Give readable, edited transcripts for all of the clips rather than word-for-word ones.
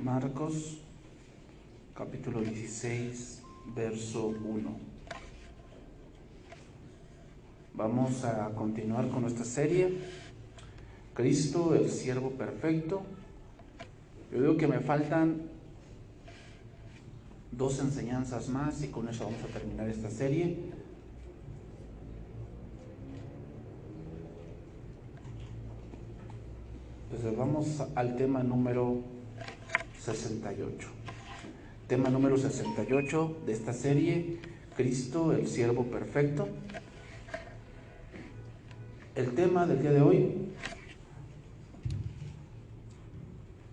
Marcos, capítulo 16, verso 1. Vamos a continuar con nuestra serie, Cristo, el siervo perfecto. Yo digo que me faltan 2 enseñanzas más y con eso vamos a terminar esta serie. Entonces vamos al tema número 68. Tema número 68 de esta serie, Cristo, el siervo perfecto. El tema del día de hoy,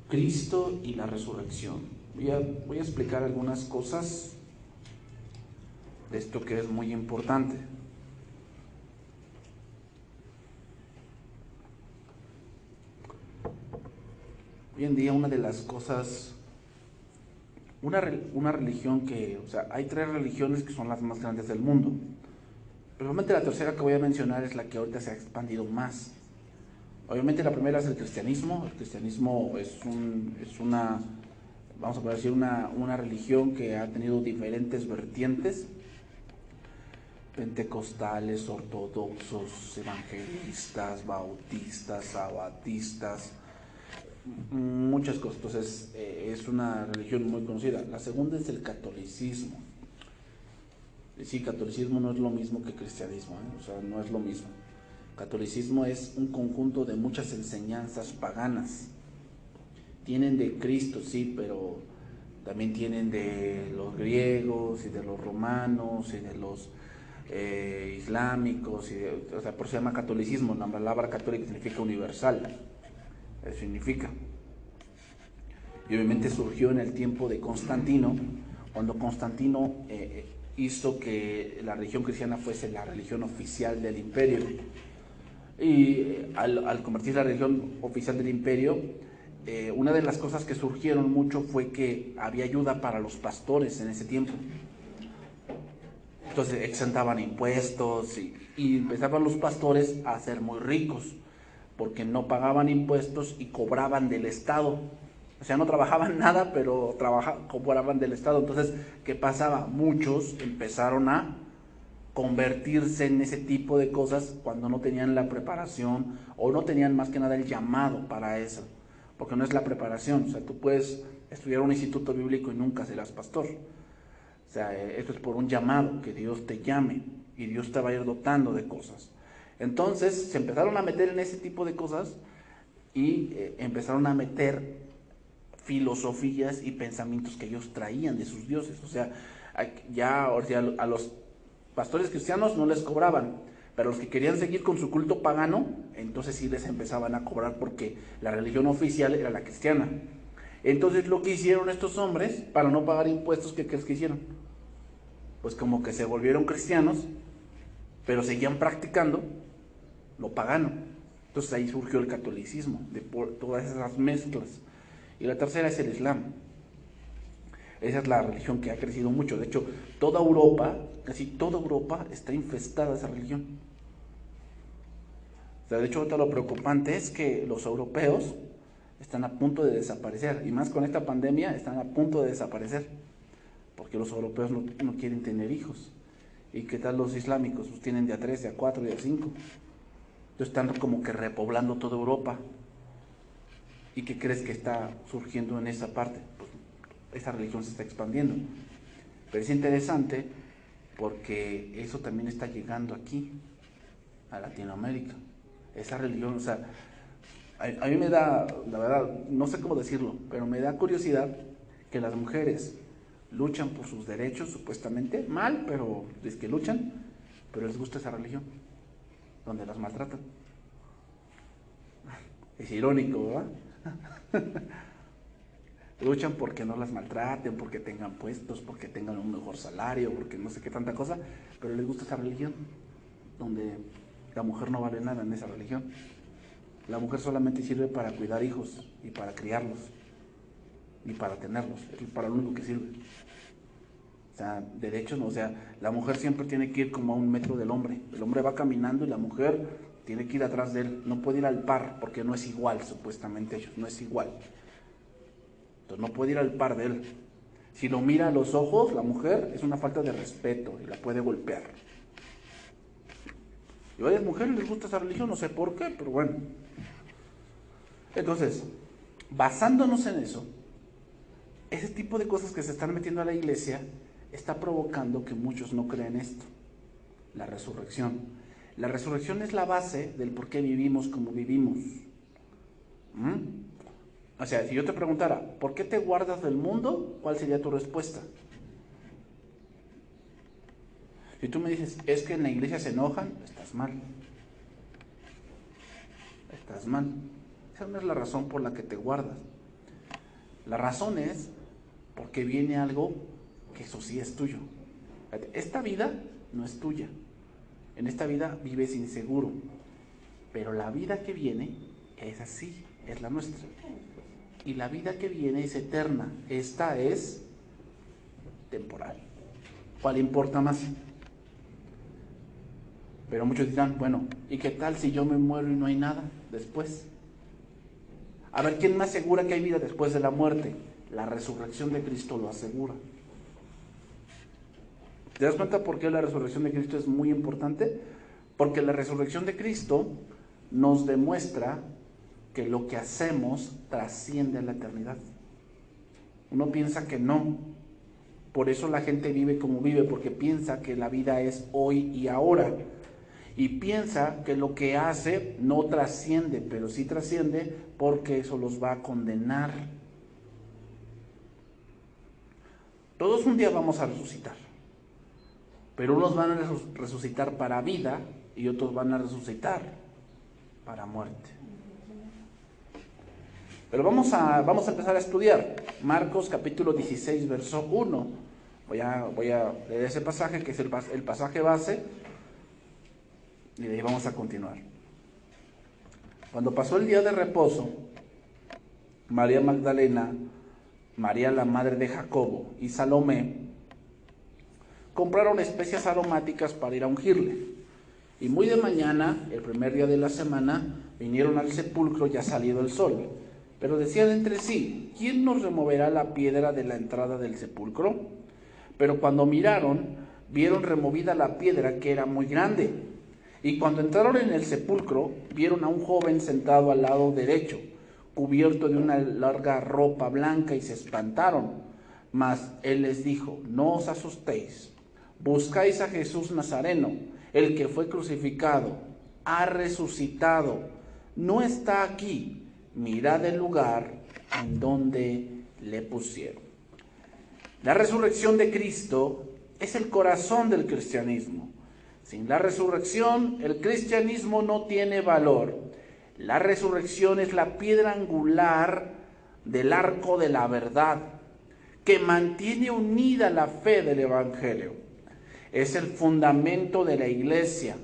Cristo y la resurrección. Voy a explicar algunas cosas de esto que es muy importante. Hoy en día una de las cosas, una religión que, hay 3 religiones que son las más grandes del mundo. Pero realmente la tercera que voy a mencionar es la que ahorita se ha expandido más. Obviamente la primera es el cristianismo. El cristianismo es una, vamos a poder decir, una religión que ha tenido diferentes vertientes: pentecostales, ortodoxos, evangelistas, bautistas, sabatistas, muchas cosas. Entonces es una religión muy conocida. La segunda es el catolicismo. Sí, catolicismo no es lo mismo que cristianismo, no es lo mismo. Catolicismo es un conjunto de muchas enseñanzas paganas. Tienen de Cristo, sí, pero también tienen de los griegos y de los romanos y de los islámicos, por eso se llama catolicismo. La palabra católica significa universal, eso significa. Y obviamente surgió en el tiempo de Constantino, cuando Constantino hizo que la religión cristiana fuese la religión oficial del imperio. Y al convertir la religión oficial del imperio, una de las cosas que surgieron mucho fue que había ayuda para los pastores en ese tiempo. Entonces exentaban impuestos y empezaban los pastores a ser muy ricos, porque no pagaban impuestos y cobraban del Estado. O sea, no trabajaban nada, pero cobraban del Estado. Entonces, ¿qué pasaba? Muchos empezaron a convertirse en ese tipo de cosas cuando no tenían la preparación o no tenían más que nada el llamado para eso. Porque no es la preparación. O sea, tú puedes estudiar un instituto bíblico y nunca serás pastor. O sea, esto es por un llamado, que Dios te llame y Dios te va a ir dotando de cosas. Entonces se empezaron a meter en ese tipo de cosas y empezaron a meter filosofías y pensamientos que ellos traían de sus dioses. O sea, a los pastores cristianos no les cobraban, pero los que querían seguir con su culto pagano, entonces sí les empezaban a cobrar, porque la religión oficial era la cristiana. Entonces lo que hicieron estos hombres, para no pagar impuestos, ¿qué crees que hicieron? Pues como que se volvieron cristianos, pero seguían practicando lo pagano. Entonces ahí surgió el catolicismo, todas esas mezclas. Y la tercera es el Islam. Esa es la religión que ha crecido mucho. De hecho, toda Europa, casi toda Europa está infestada de esa religión. O sea, de hecho, ahorita lo preocupante es que los europeos están a punto de desaparecer. Y más con esta pandemia, están a punto de desaparecer. Porque los europeos no quieren tener hijos. ¿Y qué tal los islámicos? Pues tienen de a 3, de a 4, de a 5. Entonces están como que repoblando toda Europa. ¿Y qué crees que está surgiendo en esa parte? Pues esa religión se está expandiendo. Pero es interesante porque eso también está llegando aquí, a Latinoamérica. Esa religión, a mí me da, la verdad, no sé cómo decirlo, pero me da curiosidad que las mujeres luchan por sus derechos, supuestamente, mal, pero es que luchan, pero les gusta esa religión, donde las maltratan. Es irónico, ¿verdad? Luchan porque no las maltraten, porque tengan puestos, porque tengan un mejor salario, porque no sé qué tanta cosa, pero les gusta esa religión, donde la mujer no vale nada en esa religión. La mujer solamente sirve para cuidar hijos y para criarlos y para tenerlos, es para lo único que sirve. O sea, derechos no, la mujer siempre tiene que ir como a 1 metro del hombre. El hombre va caminando y la mujer tiene que ir atrás de él, no puede ir al par porque no es igual, supuestamente ellos, no es igual. Entonces no puede ir al par de él. Si lo mira a los ojos, la mujer, es una falta de respeto y la puede golpear. Y a varias mujeres les gusta esa religión, no sé por qué, pero bueno. Entonces, basándonos en eso, ese tipo de cosas que se están metiendo a la iglesia está provocando que muchos no crean esto, la resurrección. La resurrección es la base del por qué vivimos como vivimos. O sea, si yo te preguntara, ¿por qué te guardas del mundo? ¿Cuál sería tu respuesta? Si tú me dices, es que en la iglesia se enojan, estás mal. Estás mal. Esa no es la razón por la que te guardas. La razón es porque viene algo que eso sí es tuyo. Esta vida no es tuya. En esta vida vives inseguro. Pero la vida que viene es así, es la nuestra. Y la vida que viene es eterna. Esta es temporal. ¿Cuál importa más? Pero muchos dirán, bueno, ¿y qué tal si yo me muero y no hay nada después? A ver, ¿quién me asegura que hay vida después de la muerte? La resurrección de Cristo lo asegura. ¿Te das cuenta por qué la resurrección de Cristo es muy importante? Porque la resurrección de Cristo nos demuestra que lo que hacemos trasciende a la eternidad. Uno piensa que no. Por eso la gente vive como vive, porque piensa que la vida es hoy y ahora. Y piensa que lo que hace no trasciende, pero sí trasciende porque eso los va a condenar. Todos un día vamos a resucitar, pero unos van a resucitar para vida y otros van a resucitar para muerte. Pero vamos a empezar a estudiar Marcos capítulo 16, verso 1. Voy a leer ese pasaje que es el pasaje base y de ahí vamos a continuar. Cuando pasó el día de reposo, María Magdalena, María la madre de Jacobo y Salomé compraron especias aromáticas para ir a ungirle. Y muy de mañana, el primer día de la semana, vinieron al sepulcro ya salido el sol. Pero decían entre sí, ¿quién nos removerá la piedra de la entrada del sepulcro? Pero cuando miraron, vieron removida la piedra, que era muy grande. Y cuando entraron en el sepulcro, vieron a un joven sentado al lado derecho, cubierto de una larga ropa blanca, y se espantaron. Mas él les dijo, no os asustéis, buscáis a Jesús Nazareno, el que fue crucificado, ha resucitado, no está aquí. Mirad el lugar en donde le pusieron. La resurrección de Cristo es el corazón del cristianismo. Sin la resurrección, el cristianismo no tiene valor. La resurrección es la piedra angular del arco de la verdad, que mantiene unida la fe del Evangelio. Es el fundamento de la iglesia.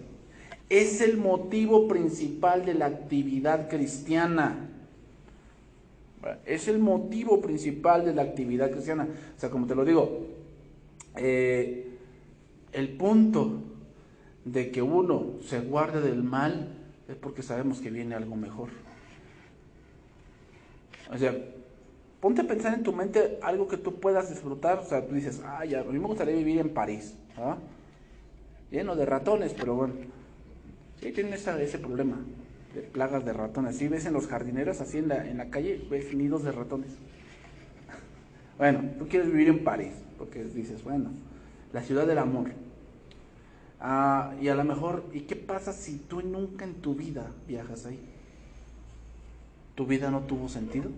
Es el motivo principal de la actividad cristiana. Es el motivo principal de la actividad cristiana. O sea, como te lo digo, el punto de que uno se guarde del mal es porque sabemos que viene algo mejor. O sea, ponte a pensar en tu mente algo que tú puedas disfrutar. O sea, tú dices, a mí me gustaría vivir en París, ¿ah? Lleno de ratones, pero bueno, sí tienen ese problema de plagas de ratones. Así ves en los jardineros, así en la calle, ves nidos de ratones. Bueno, tú quieres vivir en París, porque dices, bueno, la ciudad del amor. Y a lo mejor, ¿y qué pasa si tú nunca en tu vida viajas ahí? ¿Tu vida no tuvo sentido?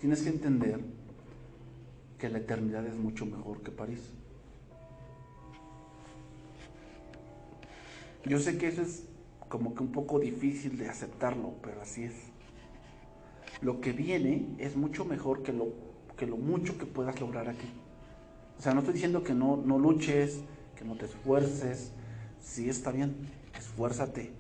Tienes que entender que la eternidad es mucho mejor que París. Yo sé que eso es como que un poco difícil de aceptarlo, pero así es. Lo que viene es mucho mejor que lo mucho que puedas lograr aquí. O sea, no estoy diciendo que no luches, que no te esfuerces. Sí, está bien, esfuérzate.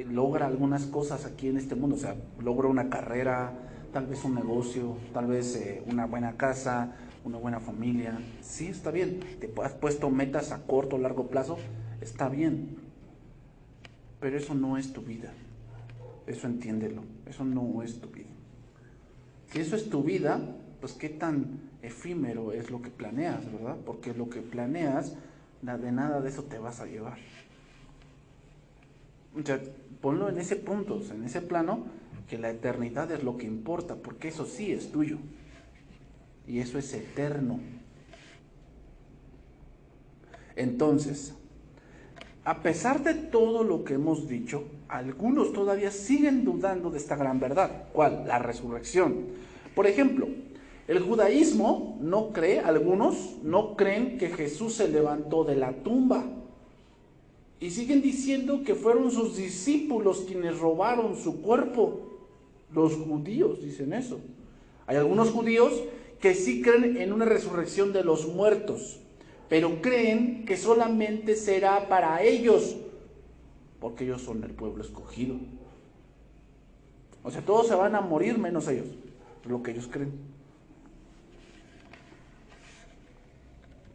Logra algunas cosas aquí en este mundo. O sea, logra una carrera, tal vez un negocio, tal vez una buena casa, una buena familia. Sí, está bien. Te has puesto metas a corto o largo plazo. Está bien, Pero eso no es tu vida. Eso entiéndelo. Eso no es tu vida. Si eso es tu vida, pues qué tan efímero es lo que planeas, ¿verdad? Porque lo que planeas, de nada de eso te vas a llevar. O sea, ponlo en ese punto, o sea, en ese plano, que la eternidad es lo que importa, porque eso sí es tuyo. Y eso es eterno. Entonces, a pesar de todo lo que hemos dicho, algunos todavía siguen dudando de esta gran verdad. ¿Cuál? La resurrección. Por ejemplo, el judaísmo no cree, algunos no creen que Jesús se levantó de la tumba. Y siguen diciendo que fueron sus discípulos quienes robaron su cuerpo. Los judíos dicen eso. Hay algunos judíos que sí creen en una resurrección de los muertos, pero creen que solamente será para ellos, porque ellos son el pueblo escogido. O sea, todos se van a morir menos ellos, es lo que ellos creen.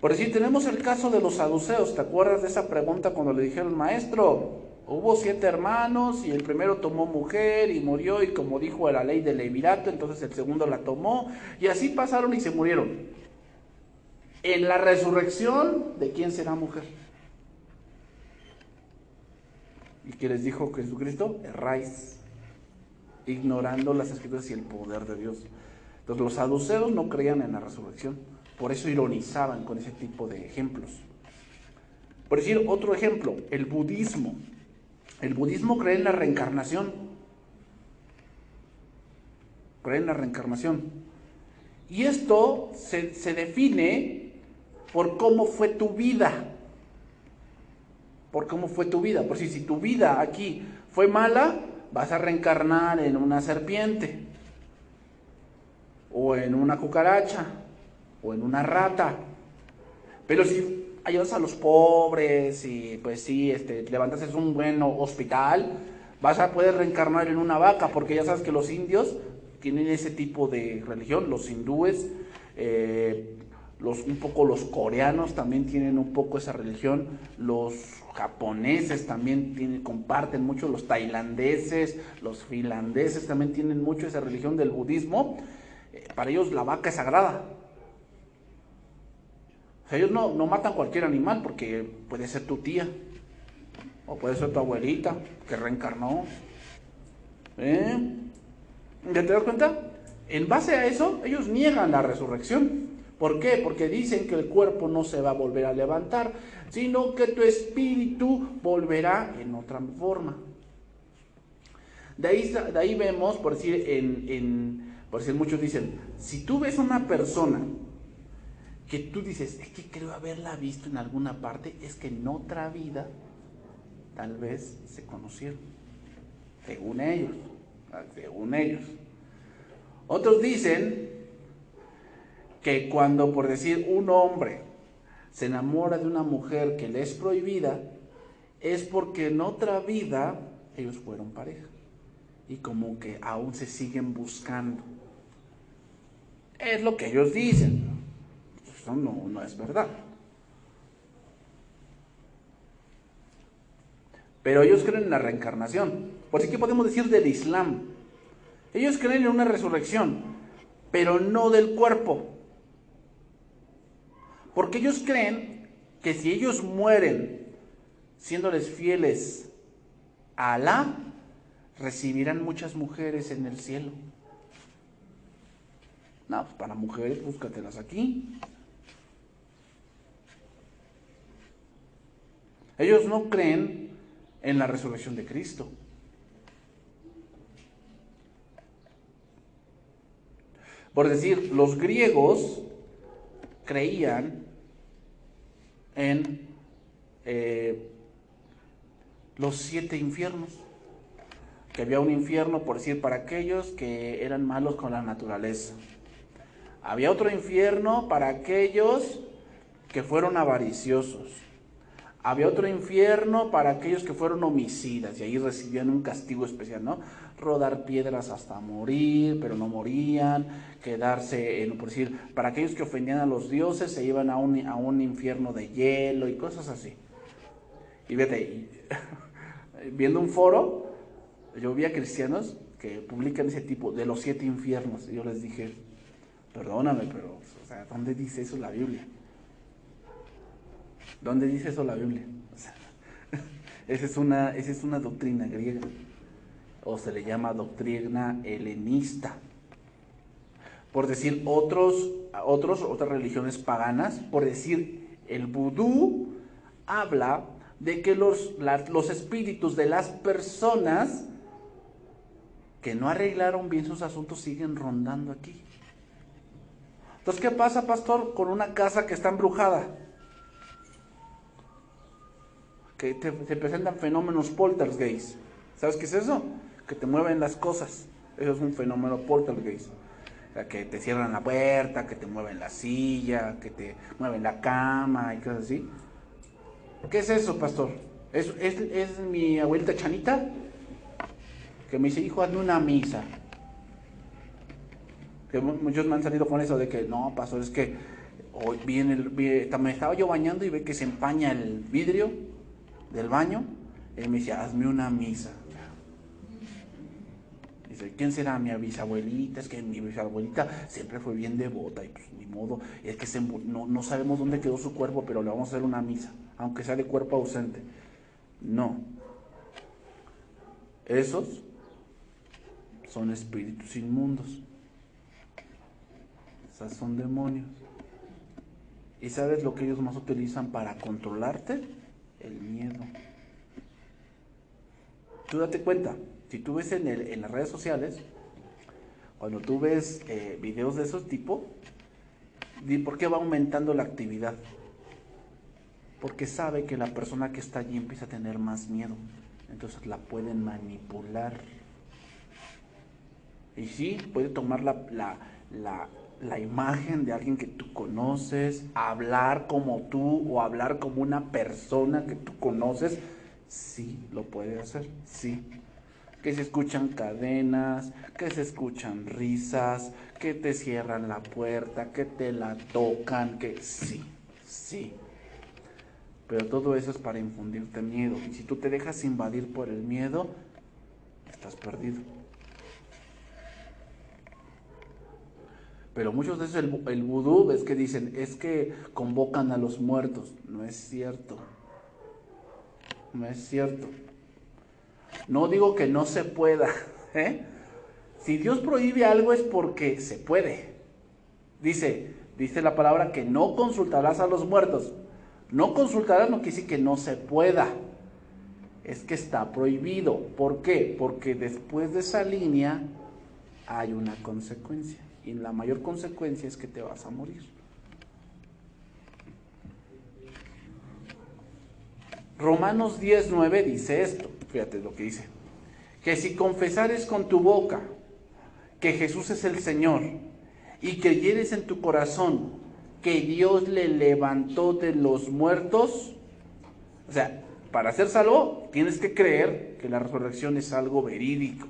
Por decir, tenemos el caso de los saduceos. ¿Te acuerdas de esa pregunta cuando le dijeron, maestro, hubo 7 hermanos y el primero tomó mujer y murió, y como dijo la ley del levirato, entonces el segundo la tomó, y así pasaron y se murieron? En la resurrección, ¿de quién será mujer? ¿Y qué les dijo Jesucristo? Erráis, ignorando las escrituras y el poder de Dios. Entonces los saduceos no creían en la resurrección, por eso ironizaban con ese tipo de ejemplos. Por decir otro ejemplo, el budismo. El budismo cree en la reencarnación. Cree en la reencarnación. Y esto se define por cómo fue tu vida. Por cómo fue tu vida. Por si tu vida aquí fue mala, vas a reencarnar en una serpiente, o en una cucaracha, o en una rata. Pero si ayudas a los pobres y pues sí, levantas un buen hospital, vas a poder reencarnar en una vaca, porque ya sabes que los indios tienen ese tipo de religión, los hindúes, un poco los coreanos también tienen un poco esa religión, los japoneses también comparten mucho, los tailandeses, los finlandeses también tienen mucho esa religión del budismo. Para ellos la vaca es sagrada. O sea, ellos no matan cualquier animal, porque puede ser tu tía, o puede ser tu abuelita que reencarnó. ¿Ya te das cuenta? En base a eso, ellos niegan la resurrección. ¿Por qué? Porque dicen que el cuerpo no se va a volver a levantar, sino que tu espíritu volverá en otra forma. De ahí vemos, por decir, muchos dicen, si tú ves una persona que tú dices, es que creo haberla visto en alguna parte, es que en otra vida tal vez se conocieron, según ellos. Otros dicen que cuando, por decir, un hombre se enamora de una mujer que le es prohibida, es porque en otra vida ellos fueron pareja y como que aún se siguen buscando. Es lo que ellos dicen. Eso no es verdad. Pero ellos creen en la reencarnación. Por así que podemos decir del Islam. Ellos creen en una resurrección, pero no del cuerpo. Porque ellos creen que si ellos mueren siéndoles fieles a Alá, recibirán muchas mujeres en el cielo. No, pues para mujeres, búscatelas aquí. Ellos no creen en la resurrección de Cristo. Por decir, los griegos creían en los 7 infiernos. Que había un infierno, por decir, para aquellos que eran malos con la naturaleza. Había otro infierno para aquellos que fueron avariciosos. Había otro infierno para aquellos que fueron homicidas, y ahí recibían un castigo especial, ¿no? Rodar piedras hasta morir, pero no morían, quedarse, por decir, para aquellos que ofendían a los dioses, se iban a un infierno de hielo y cosas así. Y vete, viendo un foro, yo vi a cristianos que publican ese tipo de los 7 infiernos. Y yo les dije, perdóname, pero, o sea, ¿dónde dice eso la Biblia? ¿Dónde dice eso la Biblia? O sea, esa es una doctrina griega, o se le llama doctrina helenista. Por decir otras religiones paganas, por decir el vudú, habla de que los espíritus de las personas que no arreglaron bien sus asuntos siguen rondando aquí. Entonces, ¿qué pasa, pastor, con una casa que está embrujada? Que se presentan fenómenos poltergeist. ¿Sabes qué es eso? Que te mueven las cosas. Eso es un fenómeno poltergeist. O sea, que te cierran la puerta, que te mueven la silla, que te mueven la cama y cosas así. ¿Qué es eso, pastor? ¿Es mi abuelita Chanita? Que me dice, hijo, hazme una misa. Que muchos me han salido con eso de que, no, pastor, es que hoy me estaba yo bañando y ve que se empaña el vidrio del baño. Y me dice, hazme una misa. Dice, ¿quién será mi bisabuelita? Es que mi bisabuelita siempre fue bien devota y pues ni modo, es que no sabemos dónde quedó su cuerpo, pero le vamos a hacer una misa, aunque sea de cuerpo ausente. No. Esos son espíritus inmundos. Esos son demonios. ¿Y sabes lo que ellos más utilizan para controlarte? El miedo. Tú date cuenta, si tú ves en las redes sociales, cuando tú ves videos de esos tipos, ¿por qué va aumentando la actividad? Porque sabe que la persona que está allí empieza a tener más miedo, entonces la pueden manipular. Y sí, puede tomar la imagen de alguien que tú conoces, hablar como tú o hablar como una persona que tú conoces. Sí, lo puede hacer, sí. Que se escuchan cadenas, que se escuchan risas, que te cierran la puerta, que te la tocan, que sí. Pero todo eso es para infundirte miedo. Y si tú te dejas invadir por el miedo, estás perdido. Pero muchos de esos, el vudú, ves que dicen, es que convocan a los muertos. No es cierto. No es cierto. No digo que no se pueda, ¿eh? Si Dios prohíbe algo es porque se puede. Dice la palabra que no consultarás a los muertos. No consultarás no quiere decir que no se pueda. Es que está prohibido. ¿Por qué? Porque después de esa línea hay una consecuencia. Y la mayor consecuencia es que te vas a morir. Romanos 10:9 dice esto. Fíjate lo que dice. Que si confesares con tu boca que Jesús es el Señor y creyeres en tu corazón que Dios le levantó de los muertos, o sea, para ser salvo tienes que creer que la resurrección es algo verídico,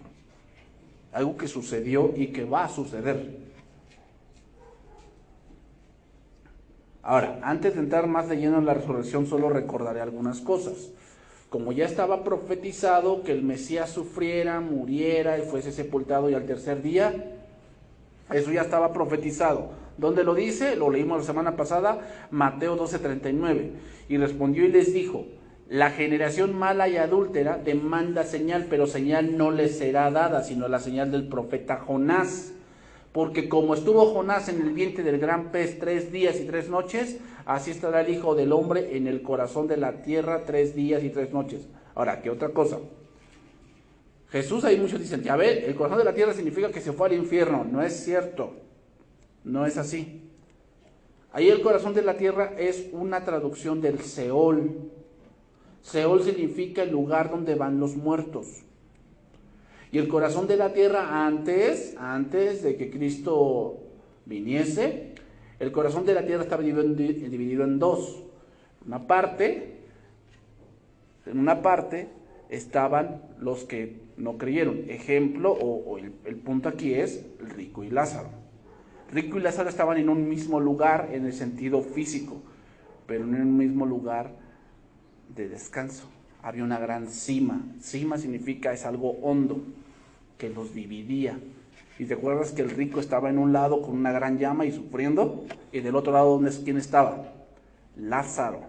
algo que sucedió y que va a suceder. Ahora, antes de entrar más de lleno en la resurrección, solo recordaré algunas cosas. Como ya estaba profetizado que el Mesías sufriera, muriera y fuese sepultado y al tercer día, eso ya estaba profetizado. ¿Dónde lo dice? Lo leímos la semana pasada, Mateo 12:39. Y respondió y les dijo, la generación mala y adúltera demanda señal, pero señal no les será dada, sino la señal del profeta Jonás. Porque como estuvo Jonás en el vientre del gran pez 3 días y 3 noches, así estará el Hijo del Hombre en el corazón de la tierra 3 días y 3 noches. Ahora, ¿qué otra cosa? Jesús, ahí muchos dicen, ya ve, el corazón de la tierra significa que se fue al infierno. No es cierto, no es así. Ahí el corazón de la tierra es una traducción del Seol. Seol significa el lugar donde van los muertos. Y el corazón de la tierra antes de que Cristo viniese, el corazón de la tierra estaba dividido en dos. En una parte estaban los que no creyeron. Ejemplo, el punto aquí es el rico y Lázaro. Rico y Lázaro estaban en un mismo lugar en el sentido físico, pero no en un mismo lugar de descanso. había una gran cima. Cima significa es algo hondo, que los dividía. Y te acuerdas que el rico estaba en un lado con una gran llama y sufriendo, y del otro lado, ¿quién estaba? Lázaro.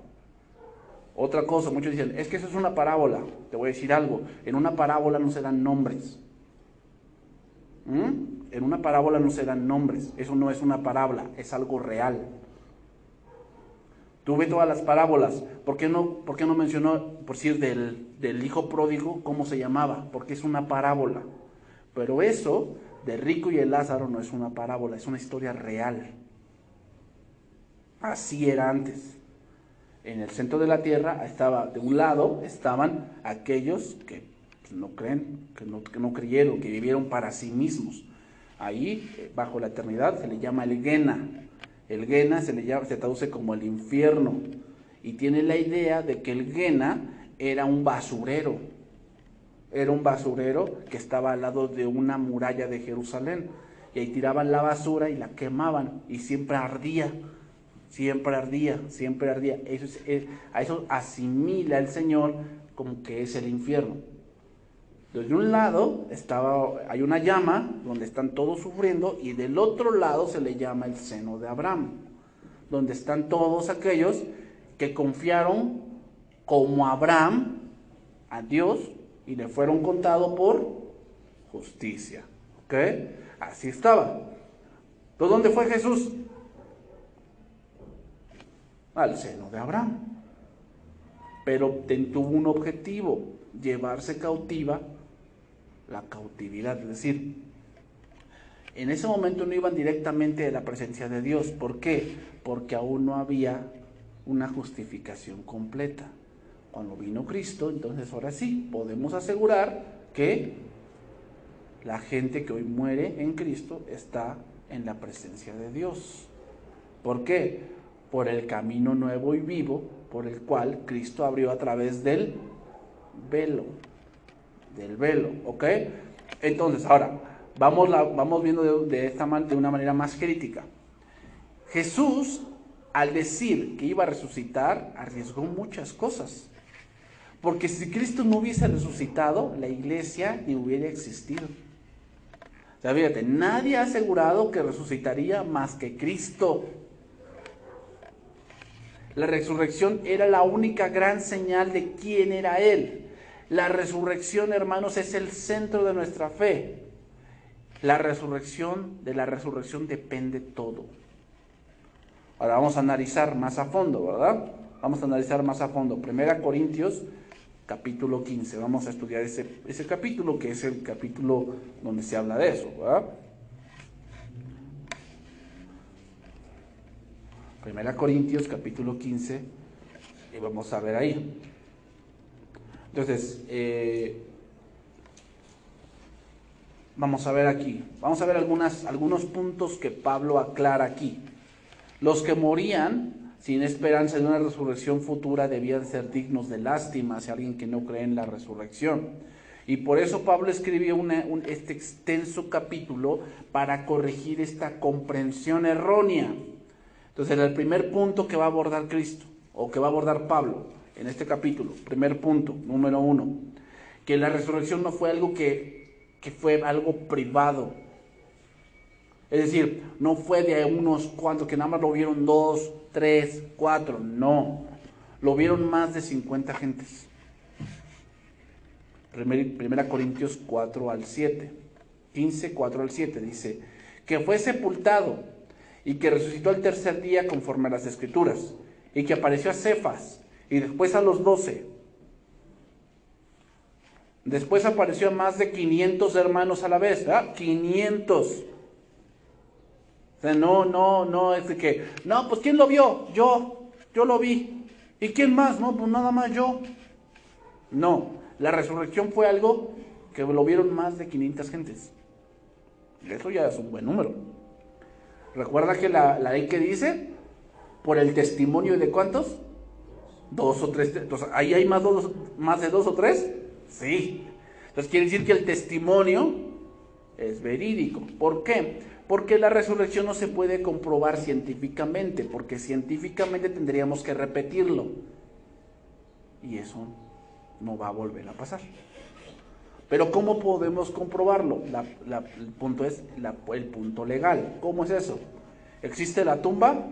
Otra cosa, muchos dicen, es que eso es una parábola. Te voy a decir algo, en una parábola no se dan nombres. En una parábola no se dan nombres, eso no es una parábola, es algo real. Tú ves todas las parábolas, ¿por qué no mencionó, por decir, del hijo pródigo, cómo se llamaba? Porque es una parábola. Pero eso, del rico y el Lázaro, no es una parábola, es una historia real. Así era antes. En el centro de la tierra estaba, de un lado, estaban aquellos que no creen, que no creyeron, que vivieron para sí mismos. Ahí, bajo la eternidad, se le llama el Guena. El Guena se traduce como el infierno. Y tiene la idea de que el Guena era un basurero. Era un basurero que estaba al lado de una muralla de Jerusalén. Y ahí tiraban la basura y la quemaban. Y siempre ardía. Siempre ardía, siempre ardía. A eso asimila el Señor como que es el infierno. De un lado hay una llama donde están todos sufriendo, y del otro lado se le llama el seno de Abraham, donde están todos aquellos que confiaron como Abraham a Dios y le fueron contados por justicia. ¿Ok? Así estaba. ¿Entonces dónde fue Jesús? Al seno de Abraham. Pero tuvo un objetivo: llevarse cautiva la cautividad. Es decir, en ese momento no iban directamente de la presencia de Dios. ¿Por qué? Porque aún no había una justificación completa. Cuando vino Cristo, entonces ahora sí podemos asegurar que la gente que hoy muere en Cristo está en la presencia de Dios. ¿Por qué? Por el camino nuevo y vivo por el cual Cristo abrió a través del velo. ¿Ok? Entonces, ahora, vamos viendo de una manera más crítica. Jesús, al decir que iba a resucitar, arriesgó muchas cosas. Porque si Cristo no hubiese resucitado, la iglesia ni hubiera existido. O sea, fíjate, nadie ha asegurado que resucitaría más que Cristo. La resurrección era la única gran señal de quién era Él. La resurrección, hermanos, es el centro de nuestra fe. De la resurrección depende todo. Ahora vamos a analizar más a fondo, ¿verdad? Vamos a analizar más a fondo. 1 Corintios, capítulo 15. Vamos a estudiar ese capítulo, que es el capítulo donde se habla de eso, ¿verdad? 1 Corintios, capítulo 15, y vamos a ver ahí. Entonces, vamos a ver aquí. Vamos a ver algunos puntos que Pablo aclara aquí. Los que morían sin esperanza de una resurrección futura debían ser dignos de lástima hacia alguien que no cree en la resurrección. Y por eso Pablo escribió este extenso capítulo para corregir esta comprensión errónea. Entonces, el primer punto que va a abordar Cristo, o que va a abordar Pablo en este capítulo, primer punto, número 1, que la resurrección no fue algo que fue algo privado. Es decir, no fue de unos cuantos que nada más lo vieron 2, 3, 4, no. Lo vieron más de 50 gentes. 1 Corintios 4 al 7, 15, 4 al 7, dice, que fue sepultado y que resucitó al tercer día conforme a las Escrituras, y que apareció a Cefas, y después a los 12. Después apareció a más de 500 hermanos a la vez, ¿verdad? 500. O sea, no, es de que, no, pues ¿quién lo vio? Yo lo vi. ¿Y quién más? No, pues nada más yo. No, la resurrección fue algo que lo vieron más de 500 gentes. Eso ya es un buen número. Recuerda que la ley que dice, por el testimonio de ¿cuántos? 2 o 3. Entonces, ¿ahí hay más de 2 o 3? Sí. Entonces quiere decir que el testimonio es verídico. ¿Por qué? Porque la resurrección no se puede comprobar científicamente, porque científicamente tendríamos que repetirlo. Y eso no va a volver a pasar. Pero ¿cómo podemos comprobarlo? El punto es el punto legal. ¿Cómo es eso? ¿Existe la tumba?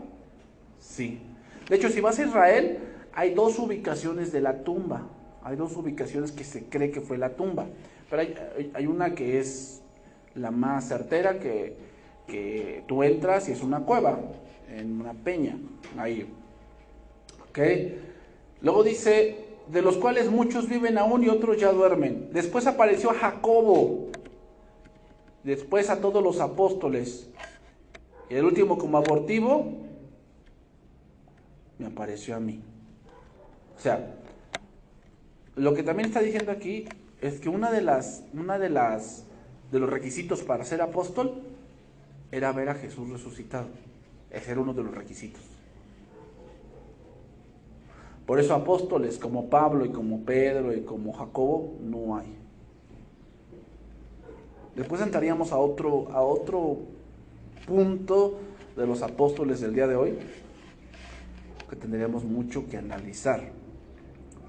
Sí. De hecho, si vas a Israel, hay dos ubicaciones de la tumba. Hay dos ubicaciones que se cree que fue la tumba. Pero hay una que es la más certera, que tú entras y es una cueva, en una peña, ahí. ¿Ok? Luego dice, de los cuales muchos viven aún y otros ya duermen. Después apareció a Jacobo, después a todos los apóstoles, y el último como abortivo me apareció a mí. O sea, lo que también está diciendo aquí es que uno de los requisitos para ser apóstol era ver a Jesús resucitado. Ese era uno de los requisitos. Por eso apóstoles como Pablo y como Pedro y como Jacobo no hay. Después entraríamos a otro punto de los apóstoles del día de hoy, que tendríamos mucho que analizar,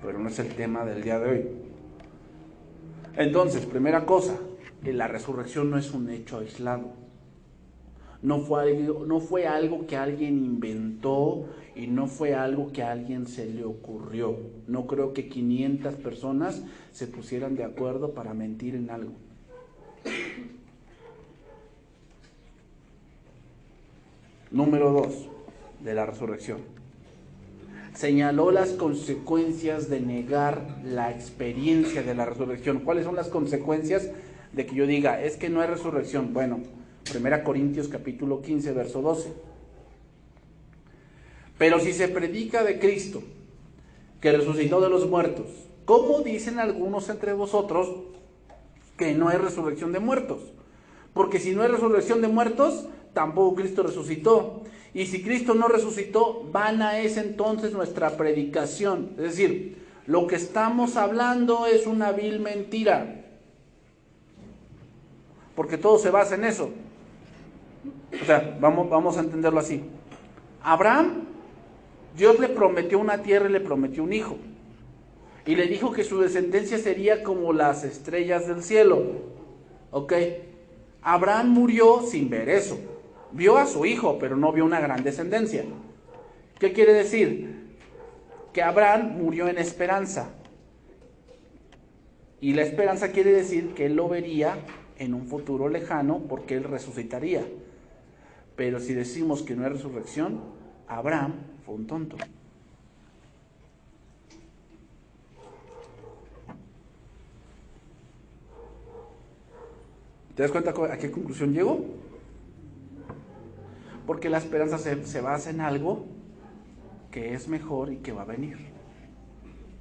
pero no es el tema del día de hoy. Entonces, primera cosa, la resurrección no es un hecho aislado. No fue algo que alguien inventó y no fue algo que a alguien se le ocurrió. No creo que 500 personas se pusieran de acuerdo para mentir en algo. Número 2 de la resurrección. Señaló las consecuencias de negar la experiencia de la resurrección. ¿Cuáles son las consecuencias de que yo diga, es que no hay resurrección? Bueno, 1 Corintios capítulo 15, verso 12. Pero si se predica de Cristo, que resucitó de los muertos, ¿cómo dicen algunos entre vosotros que no hay resurrección de muertos? Porque si no hay resurrección de muertos, tampoco Cristo resucitó. Y si Cristo no resucitó, vana es entonces nuestra predicación. Es decir, lo que estamos hablando es una vil mentira. Porque todo se basa en eso. O sea, vamos a entenderlo así. Abraham, Dios le prometió una tierra y le prometió un hijo. Y le dijo que su descendencia sería como las estrellas del cielo. ¿Ok? Abraham murió sin ver eso. Vio a su hijo, pero no vio una gran descendencia. ¿Qué quiere decir? Que Abraham murió en esperanza. Y la esperanza quiere decir que él lo vería en un futuro lejano porque él resucitaría. Pero si decimos que no hay resurrección, Abraham fue un tonto. ¿Te das cuenta a qué conclusión llegó? Porque la esperanza se basa en algo que es mejor y que va a venir.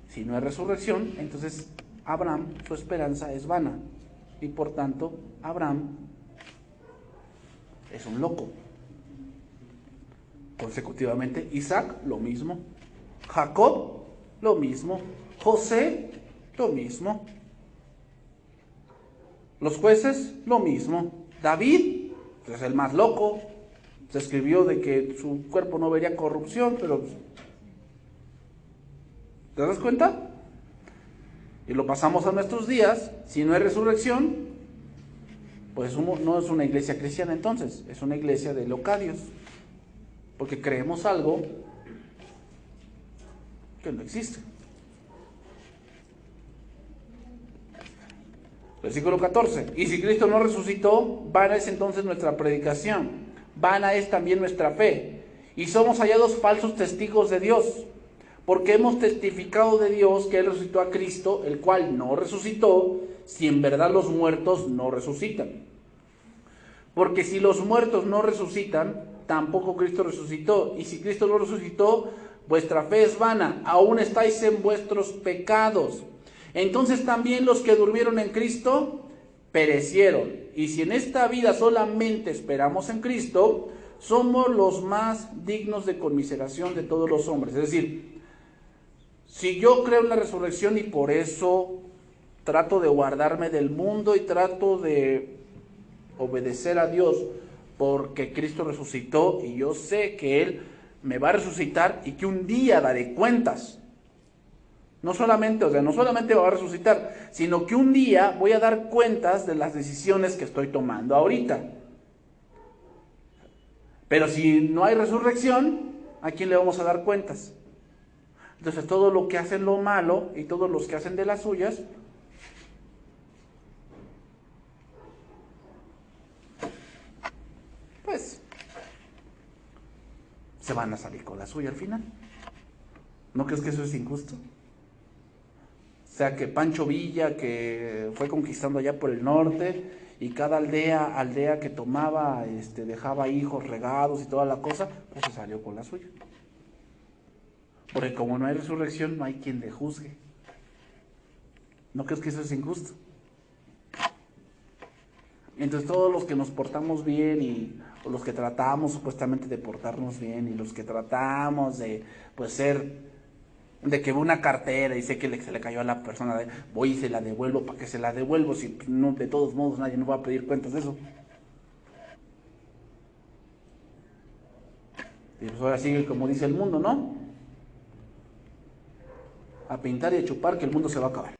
Si no hay resurrección, entonces Abraham, su esperanza es vana. Y por tanto, Abraham es un loco. Consecutivamente, Isaac, lo mismo. Jacob, lo mismo. José, lo mismo. Los jueces, lo mismo. David, es el más loco. Se escribió de que su cuerpo no vería corrupción, pero ¿te das cuenta? Y lo pasamos a nuestros días. Si no hay resurrección, pues no es una iglesia cristiana entonces, es una iglesia de locarios, porque creemos algo que no existe. Versículo 14. Y si Cristo no resucitó, vana es entonces nuestra predicación, vana es también nuestra fe, y somos hallados falsos testigos de Dios, porque hemos testificado de Dios que Él resucitó a Cristo, el cual no resucitó, si en verdad los muertos no resucitan. Porque si los muertos no resucitan, tampoco Cristo resucitó. Y si Cristo no resucitó, vuestra fe es vana, aún estáis en vuestros pecados. Entonces también los que durmieron en Cristo perecieron. Y si en esta vida solamente esperamos en Cristo, somos los más dignos de conmiseración de todos los hombres. Es decir, si yo creo en la resurrección y por eso trato de guardarme del mundo y trato de obedecer a Dios porque Cristo resucitó y yo sé que Él me va a resucitar y que un día daré cuentas. No solamente, o sea, no solamente va a resucitar, sino que un día voy a dar cuentas de las decisiones que estoy tomando ahorita. Pero si no hay resurrección, ¿a quién le vamos a dar cuentas? Entonces todo lo que hacen lo malo y todos los que hacen de las suyas, pues se van a salir con la suya al final. ¿No crees que eso es injusto? O sea, que Pancho Villa, que fue conquistando allá por el norte, y cada aldea que tomaba, dejaba hijos regados y toda la cosa, pues se salió con la suya. Porque como no hay resurrección, no hay quien le juzgue. ¿No crees que eso es injusto? Entonces todos los que nos portamos bien o los que tratamos supuestamente de portarnos bien y los que tratamos de de que ve una cartera y sé que se le cayó a la persona, voy y se la devuelvo, ¿para qué se la devuelvo? Si no, de todos modos nadie nos va a pedir cuentas de eso. Y pues ahora sigue como dice el mundo, ¿no? A pintar y a chupar que el mundo se va a acabar.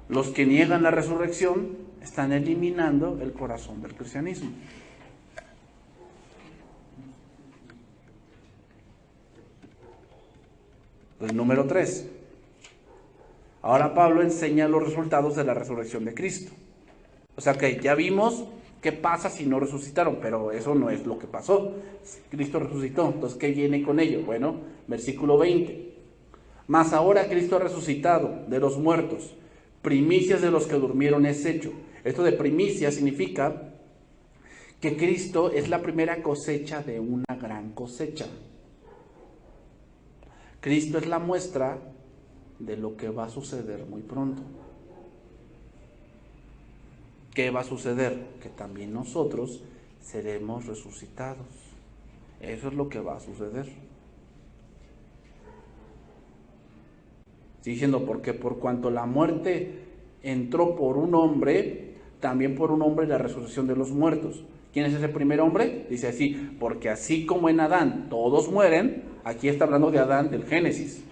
Los que niegan la resurrección están eliminando el corazón del cristianismo. Pues número 3. Ahora Pablo enseña los resultados de la resurrección de Cristo. O sea que ya vimos qué pasa si no resucitaron, pero eso no es lo que pasó. Cristo resucitó, entonces ¿qué viene con ello? Bueno, versículo 20. Mas ahora Cristo ha resucitado de los muertos, primicias de los que durmieron es hecho. Esto de primicia significa que Cristo es la primera cosecha de una gran cosecha. Cristo es la muestra de lo que va a suceder muy pronto. ¿Qué va a suceder? Que también nosotros seremos resucitados. Eso es lo que va a suceder. Estoy diciendo porque por cuanto la muerte entró por un hombre, también por un hombre la resurrección de los muertos. ¿Quién es ese primer hombre? Dice así, porque así como en Adán todos mueren, aquí está hablando de Adán del Génesis.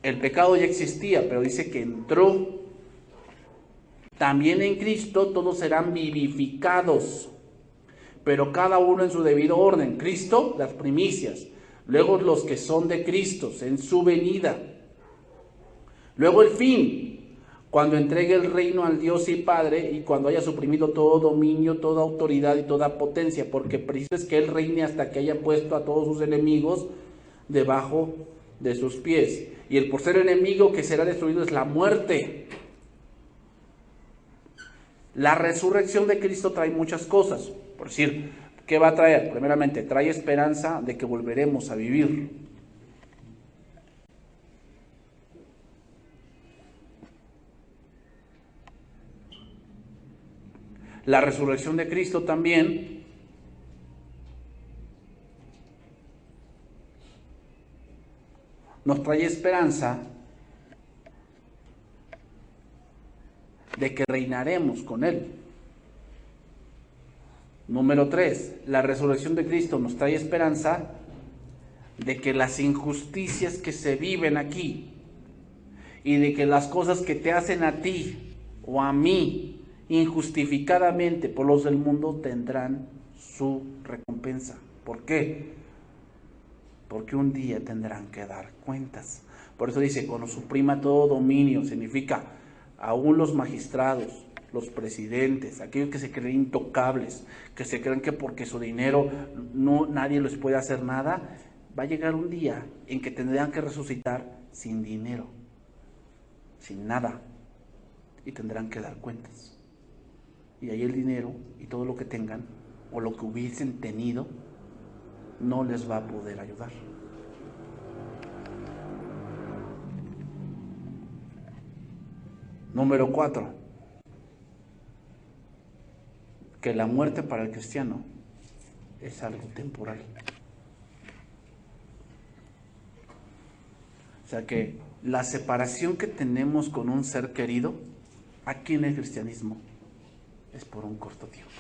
El pecado ya existía, pero dice que entró. También en Cristo todos serán vivificados, pero cada uno en su debido orden. Cristo, las primicias. Luego los que son de Cristo en su venida. Luego el fin, cuando entregue el reino al Dios y Padre y cuando haya suprimido todo dominio, toda autoridad y toda potencia, porque preciso es que Él reine hasta que haya puesto a todos sus enemigos debajo de sus pies. Y el tercer enemigo que será destruido es la muerte. La resurrección de Cristo trae muchas cosas. Por decir, ¿qué va a traer? Primeramente, trae esperanza de que volveremos a vivir. La resurrección de Cristo también nos trae esperanza de que reinaremos con Él. Número 3, la resurrección de Cristo nos trae esperanza de que las injusticias que se viven aquí y de que las cosas que te hacen a ti o a mí injustificadamente por los del mundo tendrán su recompensa. ¿Por qué? Porque un día tendrán que dar cuentas. Por eso dice, cuando suprima todo dominio, significa aún los magistrados, los presidentes, aquellos que se creen intocables, que se creen que porque su dinero nadie les puede hacer nada, va a llegar un día en que tendrán que resucitar sin dinero, sin nada, y tendrán que dar cuentas. Y ahí el dinero y todo lo que tengan, o lo que hubiesen tenido, no les va a poder ayudar. Número 4. que la muerte para el cristiano es algo temporal. O sea que la separación que tenemos con un ser querido, aquí en el cristianismo, es por un corto tiempo.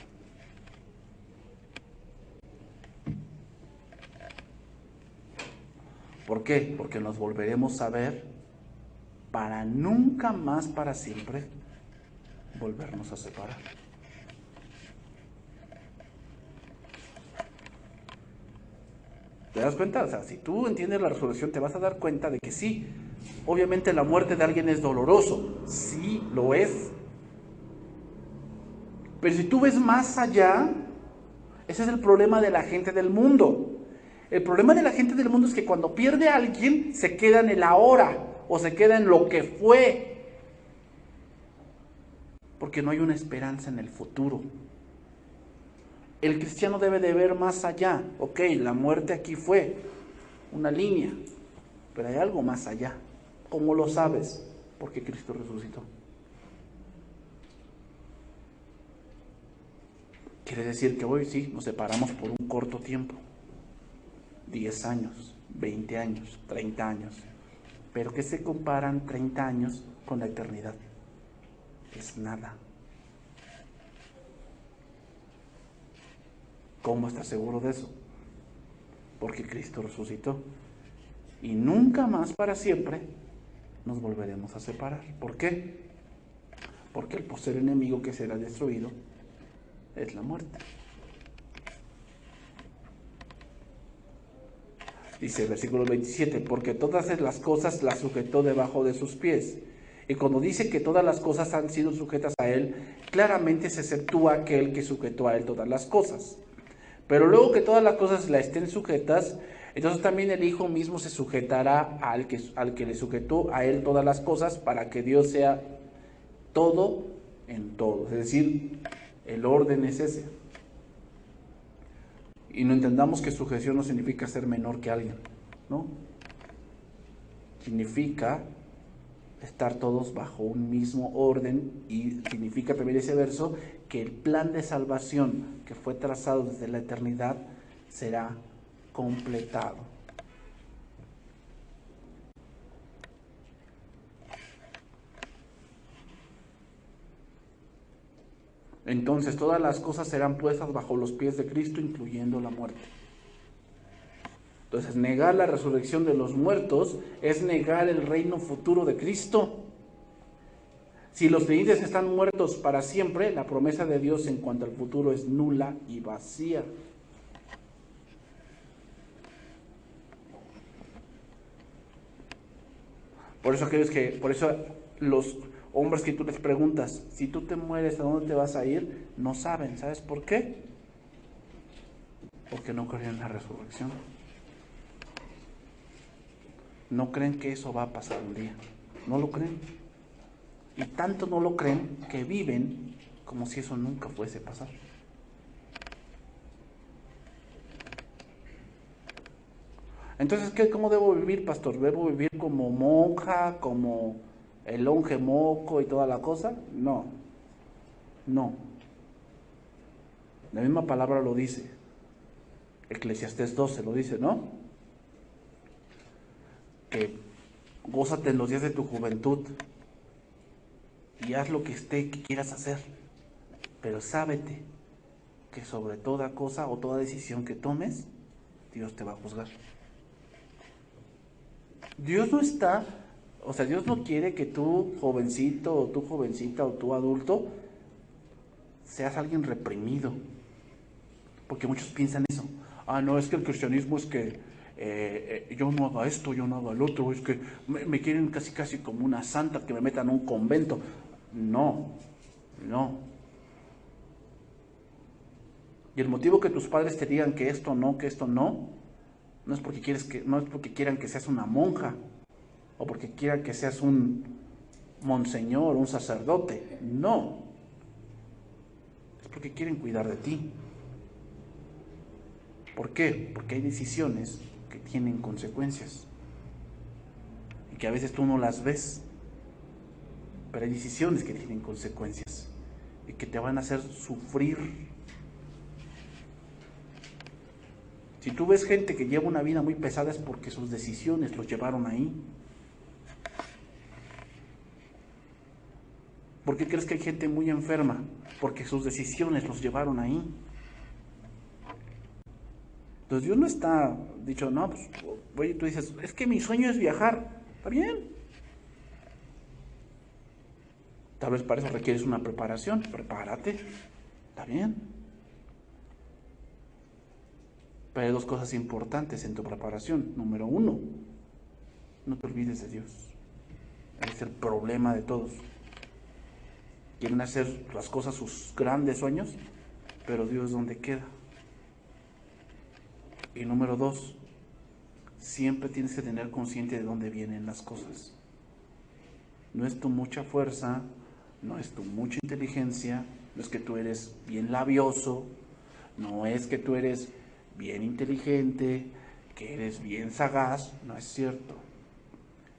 ¿Por qué? Porque nos volveremos a ver para nunca más, para siempre, volvernos a separar. ¿Te das cuenta? O sea, si tú entiendes la resurrección, te vas a dar cuenta de que sí, obviamente la muerte de alguien es doloroso, sí lo es. Pero si tú ves más allá, ese es el problema de la gente del mundo. El problema de la gente del mundo es que cuando pierde a alguien, se queda en el ahora, o se queda en lo que fue. Porque no hay una esperanza en el futuro. El cristiano debe de ver más allá. Ok, la muerte aquí fue una línea, pero hay algo más allá. ¿Cómo lo sabes? Porque Cristo resucitó. Quiere decir que hoy sí, nos separamos por un corto tiempo. 10 años, 20 años, 30 años. Pero ¿qué se comparan 30 años con la eternidad? Es nada. ¿Cómo estás seguro de eso? Porque Cristo resucitó. Y nunca más para siempre nos volveremos a separar. ¿Por qué? Porque el poder enemigo que será destruido es la muerte. Dice el versículo 27, porque todas las cosas las sujetó debajo de sus pies. Y cuando dice que todas las cosas han sido sujetas a él, claramente se exceptúa aquel que sujetó a él todas las cosas. Pero luego que todas las cosas la estén sujetas, entonces también el Hijo mismo se sujetará al que le sujetó a él todas las cosas, para que Dios sea todo en todo. Es decir, el orden es ese. Y no entendamos que sujeción no significa ser menor que alguien, ¿no? Significa estar todos bajo un mismo orden, y significa también ese verso que el plan de salvación que fue trazado desde la eternidad será completado. Entonces todas las cosas serán puestas bajo los pies de Cristo, incluyendo la muerte. Entonces, negar la resurrección de los muertos es negar el reino futuro de Cristo. Si los creyentes están muertos para siempre, la promesa de Dios en cuanto al futuro es nula y vacía. Por eso los hombres que tú les preguntas, si tú te mueres, ¿a dónde te vas a ir? No saben. ¿Sabes por qué? Porque no creen en la resurrección. No creen que eso va a pasar un día. No lo creen. Y tanto no lo creen que viven como si eso nunca fuese a pasar. Entonces, ¿cómo debo vivir, pastor? ¿Debo vivir como monja, como el longe moco y toda la cosa? No. La misma palabra lo dice. Eclesiastés 12 lo dice, ¿no? Que gózate en los días de tu juventud y haz lo que quieras hacer, pero sábete que sobre toda cosa o toda decisión que tomes, Dios te va a juzgar. Dios no quiere que tú, jovencito, o tú, jovencita, o tú, adulto, seas alguien reprimido. Porque muchos piensan eso. No, es que el cristianismo es que yo no haga esto, yo no haga el otro, es que me quieren casi como una santa, que me metan a un convento. No. Y el motivo que tus padres te digan que esto no, no es porque quieran que seas una monja, o porque quieran que seas un monseñor, un sacerdote. No. Es porque quieren cuidar de ti. ¿Por qué? Porque hay decisiones que tienen consecuencias y que a veces tú no las ves, pero hay decisiones que tienen consecuencias y que te van a hacer sufrir Si tú ves gente que lleva una vida muy pesada es porque sus decisiones los llevaron ahí. ¿Por qué crees que hay gente muy enferma? Porque sus decisiones los llevaron ahí. Entonces Dios no está dicho, no, pues, oye, tú dices, es que mi sueño es viajar. Está bien. Tal vez para eso requieres una preparación. Prepárate. Está bien. Pero hay dos cosas importantes en tu preparación. Número uno, no te olvides de Dios. Es el problema de todos. Quieren hacer las cosas sus grandes sueños, pero Dios ¿dónde queda? Y número dos, siempre tienes que tener consciente de dónde vienen las cosas. No es tu mucha fuerza, no es tu mucha inteligencia, no es que tú eres bien labioso, no es que tú eres bien inteligente, que eres bien sagaz, no es cierto.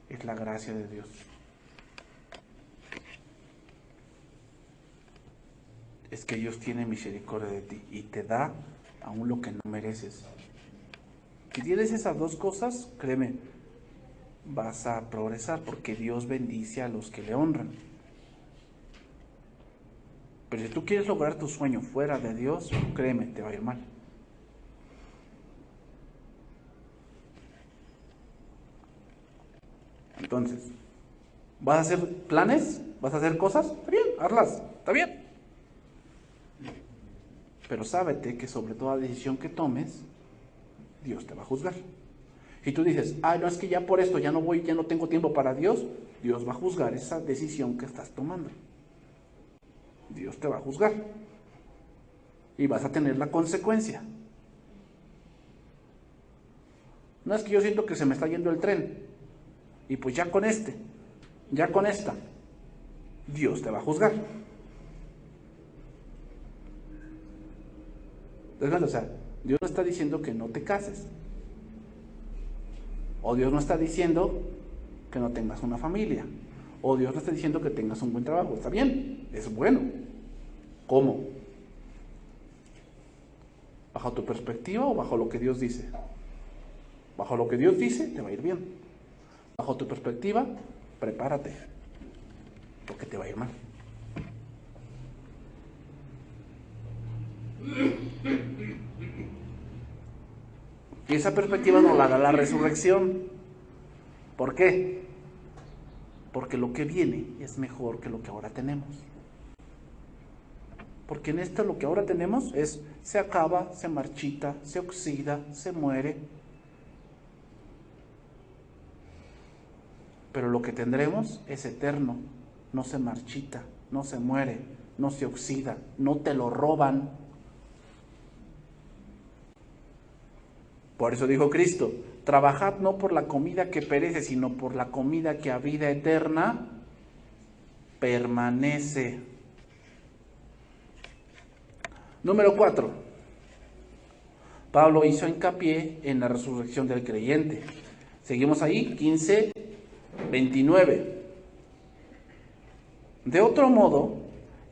Es la gracia de Dios. Es que Dios tiene misericordia de ti y te da aún lo que no mereces. Si tienes esas dos cosas, créeme, vas a progresar porque Dios bendice a los que le honran. Pero si tú quieres lograr tu sueño fuera de Dios, créeme, te va a ir mal. Entonces, ¿vas a hacer planes? ¿Vas a hacer cosas? Está bien, hazlas, está bien. Pero sábete que sobre toda decisión que tomes, Dios te va a juzgar. Si tú dices, no, es que ya por esto ya no voy, ya no tengo tiempo para Dios, Dios va a juzgar esa decisión que estás tomando. Dios te va a juzgar. Y vas a tener la consecuencia. No es que yo siento que se me está yendo el tren. Y pues ya con esta, Dios te va a juzgar. Entonces, o sea, Dios no está diciendo que no te cases. O Dios no está diciendo que no tengas una familia. O Dios no está diciendo que tengas un buen trabajo. Está bien, es bueno. ¿Cómo? ¿Bajo tu perspectiva o bajo lo que Dios dice? Bajo lo que Dios dice, te va a ir bien. Bajo tu perspectiva, prepárate, porque te va a ir mal. Y esa perspectiva nos la da la resurrección. ¿Por qué? Porque lo que viene es mejor que lo que ahora tenemos. Porque en esto lo que ahora tenemos se acaba, se marchita, se oxida, se muere. Pero lo que tendremos es eterno, no se marchita, no se muere, no se oxida, no te lo roban. Por eso dijo Cristo, trabajad no por la comida que perece, sino por la comida que a vida eterna permanece. Número 4. Pablo hizo hincapié en la resurrección del creyente. Seguimos ahí, 15:29. De otro modo,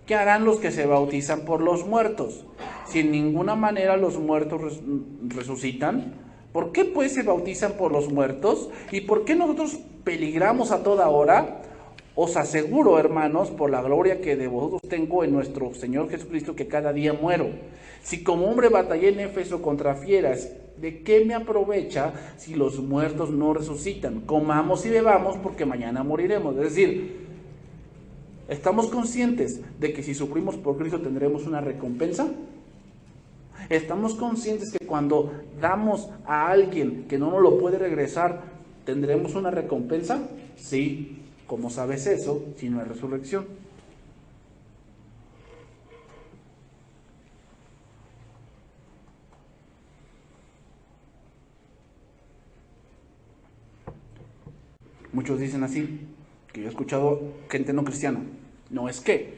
¿qué harán los que se bautizan por los muertos? Si en ninguna manera los muertos resucitan, ¿por qué pues se bautizan por los muertos? ¿Y por qué nosotros peligramos a toda hora? Os aseguro, hermanos, por la gloria que de vosotros tengo en nuestro Señor Jesucristo, que cada día muero. Si como hombre batallé en Éfeso contra fieras, ¿de qué me aprovecha si los muertos no resucitan? Comamos y bebamos porque mañana moriremos. Es decir, ¿estamos conscientes de que si sufrimos por Cristo tendremos una recompensa? ¿Estamos conscientes que cuando damos a alguien que no nos lo puede regresar, tendremos una recompensa? Sí. ¿Cómo sabes eso si no hay resurrección? Muchos dicen así, que yo he escuchado gente no cristiana. No, es que,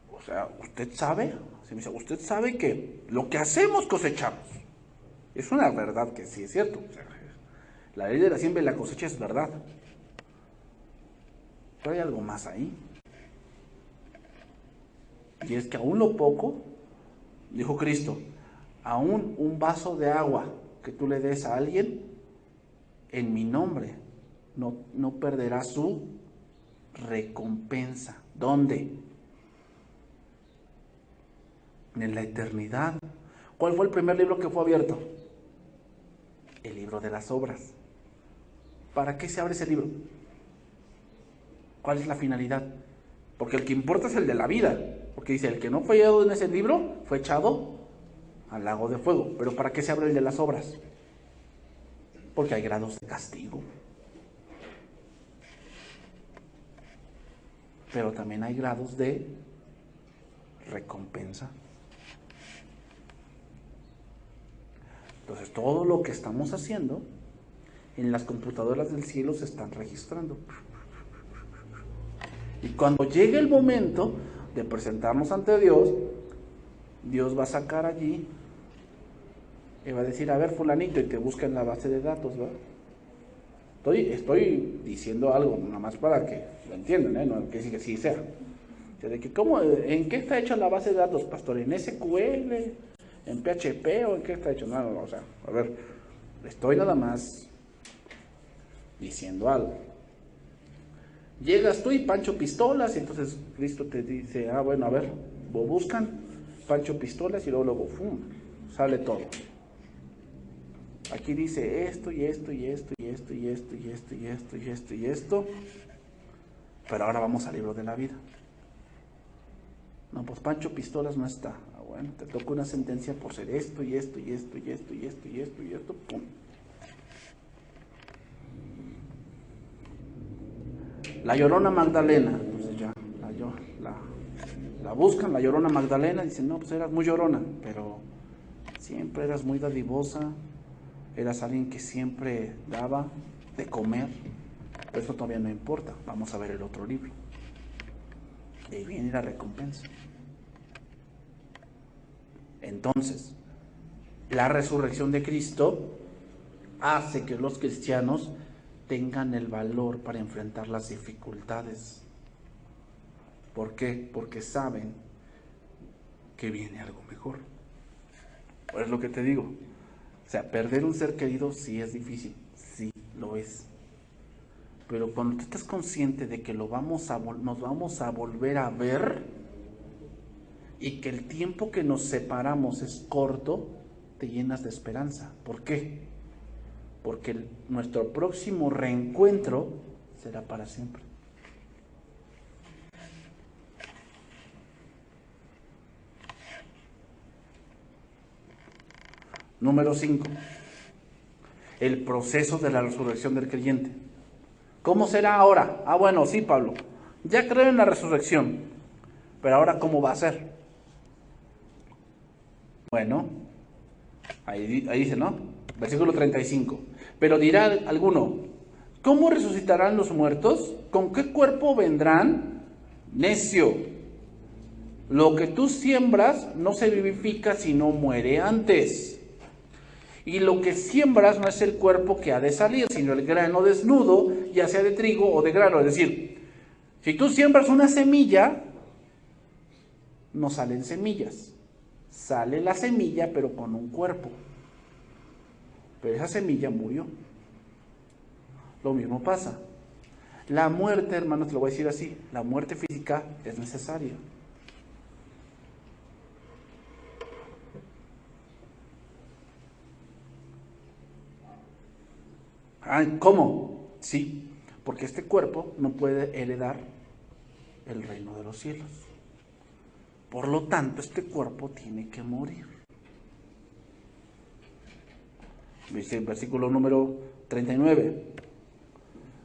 o sea, usted sabe, se me dice, usted sabe que lo que hacemos cosechamos. Es una verdad que sí es cierto. O sea, la ley de la siembra y la cosecha es verdad. Pero hay algo más ahí. Y es que aún lo poco, dijo Cristo, aún un vaso de agua que tú le des a alguien en mi nombre, no perderá su recompensa. ¿Dónde? En la eternidad. ¿Cuál fue el primer libro que fue abierto? El libro de las obras. ¿Para qué se abre ese libro? ¿Cuál es la finalidad? Porque el que importa es el de la vida. Porque dice, el que no fue hallado en ese libro fue echado al lago de fuego. ¿Pero para qué se abre el de las obras? Porque hay grados de castigo. Pero también hay grados de recompensa. Entonces, todo lo que estamos haciendo en las computadoras del cielo se están registrando. Y cuando llegue el momento de presentarnos ante Dios, Dios va a sacar allí y va a decir, a ver, fulanito, y te busca en la base de datos, ¿verdad? Estoy diciendo algo, nada más para que lo entiendan, ¿eh? No que sí sea. O sea, de que ¿en qué está hecha la base de datos, pastor? ¿En SQL? ¿En PHP? ¿O en qué está hecho? No, o sea, a ver, estoy nada más diciendo algo. Llegas tú y Pancho Pistolas, y entonces Cristo te dice, bueno, a ver, buscan Pancho Pistolas, y luego, ¡fum!, sale todo. Aquí dice esto, y esto, y esto, y esto, y esto, y esto, y esto, y esto, y esto. Pero ahora vamos al libro de la vida. No, pues Pancho Pistolas no está. Bueno, te toca una sentencia por ser esto, y esto, y esto, y esto, y esto, y esto, y esto, ¡pum! La Llorona Magdalena, entonces ya, la buscan, la Llorona Magdalena, dicen, no, pues eras muy llorona, pero siempre eras muy dadivosa, eras alguien que siempre daba de comer, pero eso todavía no importa, vamos a ver el otro libro. Y ahí viene la recompensa. Entonces, la resurrección de Cristo hace que los cristianos tengan el valor para enfrentar las dificultades. ¿Por qué? Porque saben que viene algo mejor. Por eso es lo que te digo. O sea, perder un ser querido sí es difícil, sí lo es. Pero cuando tú estás consciente de que nos vamos a volver a ver y que el tiempo que nos separamos es corto, te llenas de esperanza. ¿Por qué? Porque nuestro próximo reencuentro será para siempre. Número 5. El proceso de la resurrección del creyente. ¿Cómo será ahora? Bueno, sí, Pablo, ya creo en la resurrección, pero ahora ¿cómo va a ser? Bueno, ahí dice, ¿no? Versículo 35. Pero dirá alguno, ¿cómo resucitarán los muertos? ¿Con qué cuerpo vendrán? Necio, lo que tú siembras no se vivifica si no muere antes. Y lo que siembras no es el cuerpo que ha de salir, sino el grano desnudo, ya sea de trigo o de grano. Es decir, si tú siembras una semilla, no salen semillas. Sale la semilla, pero con un cuerpo. Pero esa semilla murió. Lo mismo pasa. La muerte, hermanos, te lo voy a decir así, la muerte física es necesaria. ¿Cómo? Sí, porque este cuerpo no puede heredar el reino de los cielos. Por lo tanto, este cuerpo tiene que morir. Dice el versículo número 39.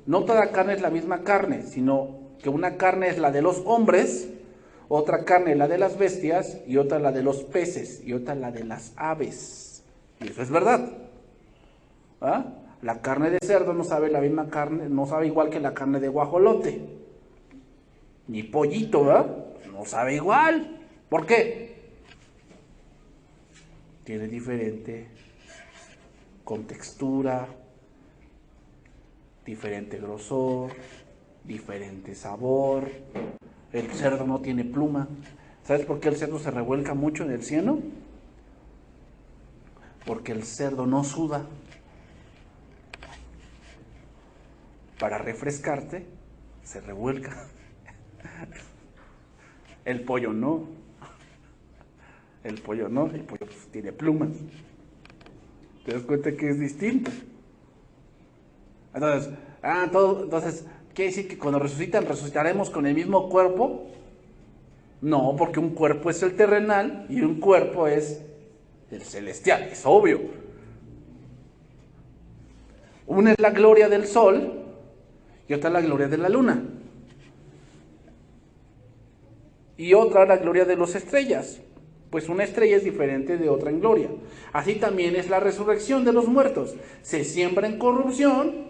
No toda carne es la misma carne, sino que una carne es la de los hombres, otra carne la de las bestias, y otra la de los peces, y otra la de las aves. Y eso es verdad. La carne de cerdo no sabe la misma carne, no sabe igual que la carne de guajolote. Ni pollito, ¿verdad? No sabe igual. ¿Por qué? Tiene diferente contextura, diferente grosor, diferente sabor. El cerdo no tiene pluma. ¿Sabes por qué el cerdo se revuelca mucho en el cieno? porque el cerdo no suda. Para refrescarte, se revuelca. El pollo no. El pollo pues, tiene plumas. ¿Te das cuenta que es distinto? Entonces, ¿quiere decir que cuando resucitaremos con el mismo cuerpo? No, porque un cuerpo es el terrenal y un cuerpo es el celestial, es obvio. Una es la gloria del sol y otra es la gloria de la luna. Y otra la gloria de las estrellas. Pues una estrella es diferente de otra en gloria. Así también es la resurrección de los muertos. Se siembra en corrupción,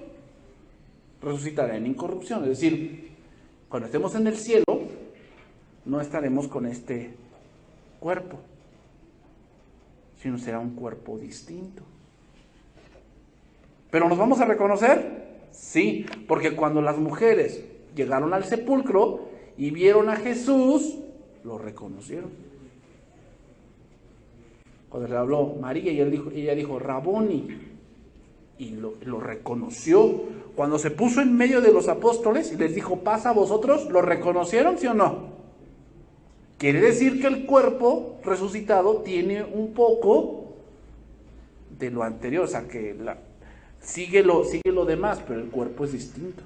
resucitará en incorrupción. Es decir, cuando estemos en el cielo, no estaremos con este cuerpo, sino será un cuerpo distinto. ¿Pero nos vamos a reconocer? Sí, porque cuando las mujeres llegaron al sepulcro y vieron a Jesús, lo reconocieron. Cuando le habló María, ella dijo Raboni, y lo reconoció. Cuando se puso en medio de los apóstoles y les dijo, pasa a vosotros, ¿lo reconocieron, sí o no? Quiere decir que el cuerpo resucitado tiene un poco de lo anterior, o sea que sigue lo demás, pero el cuerpo es distinto.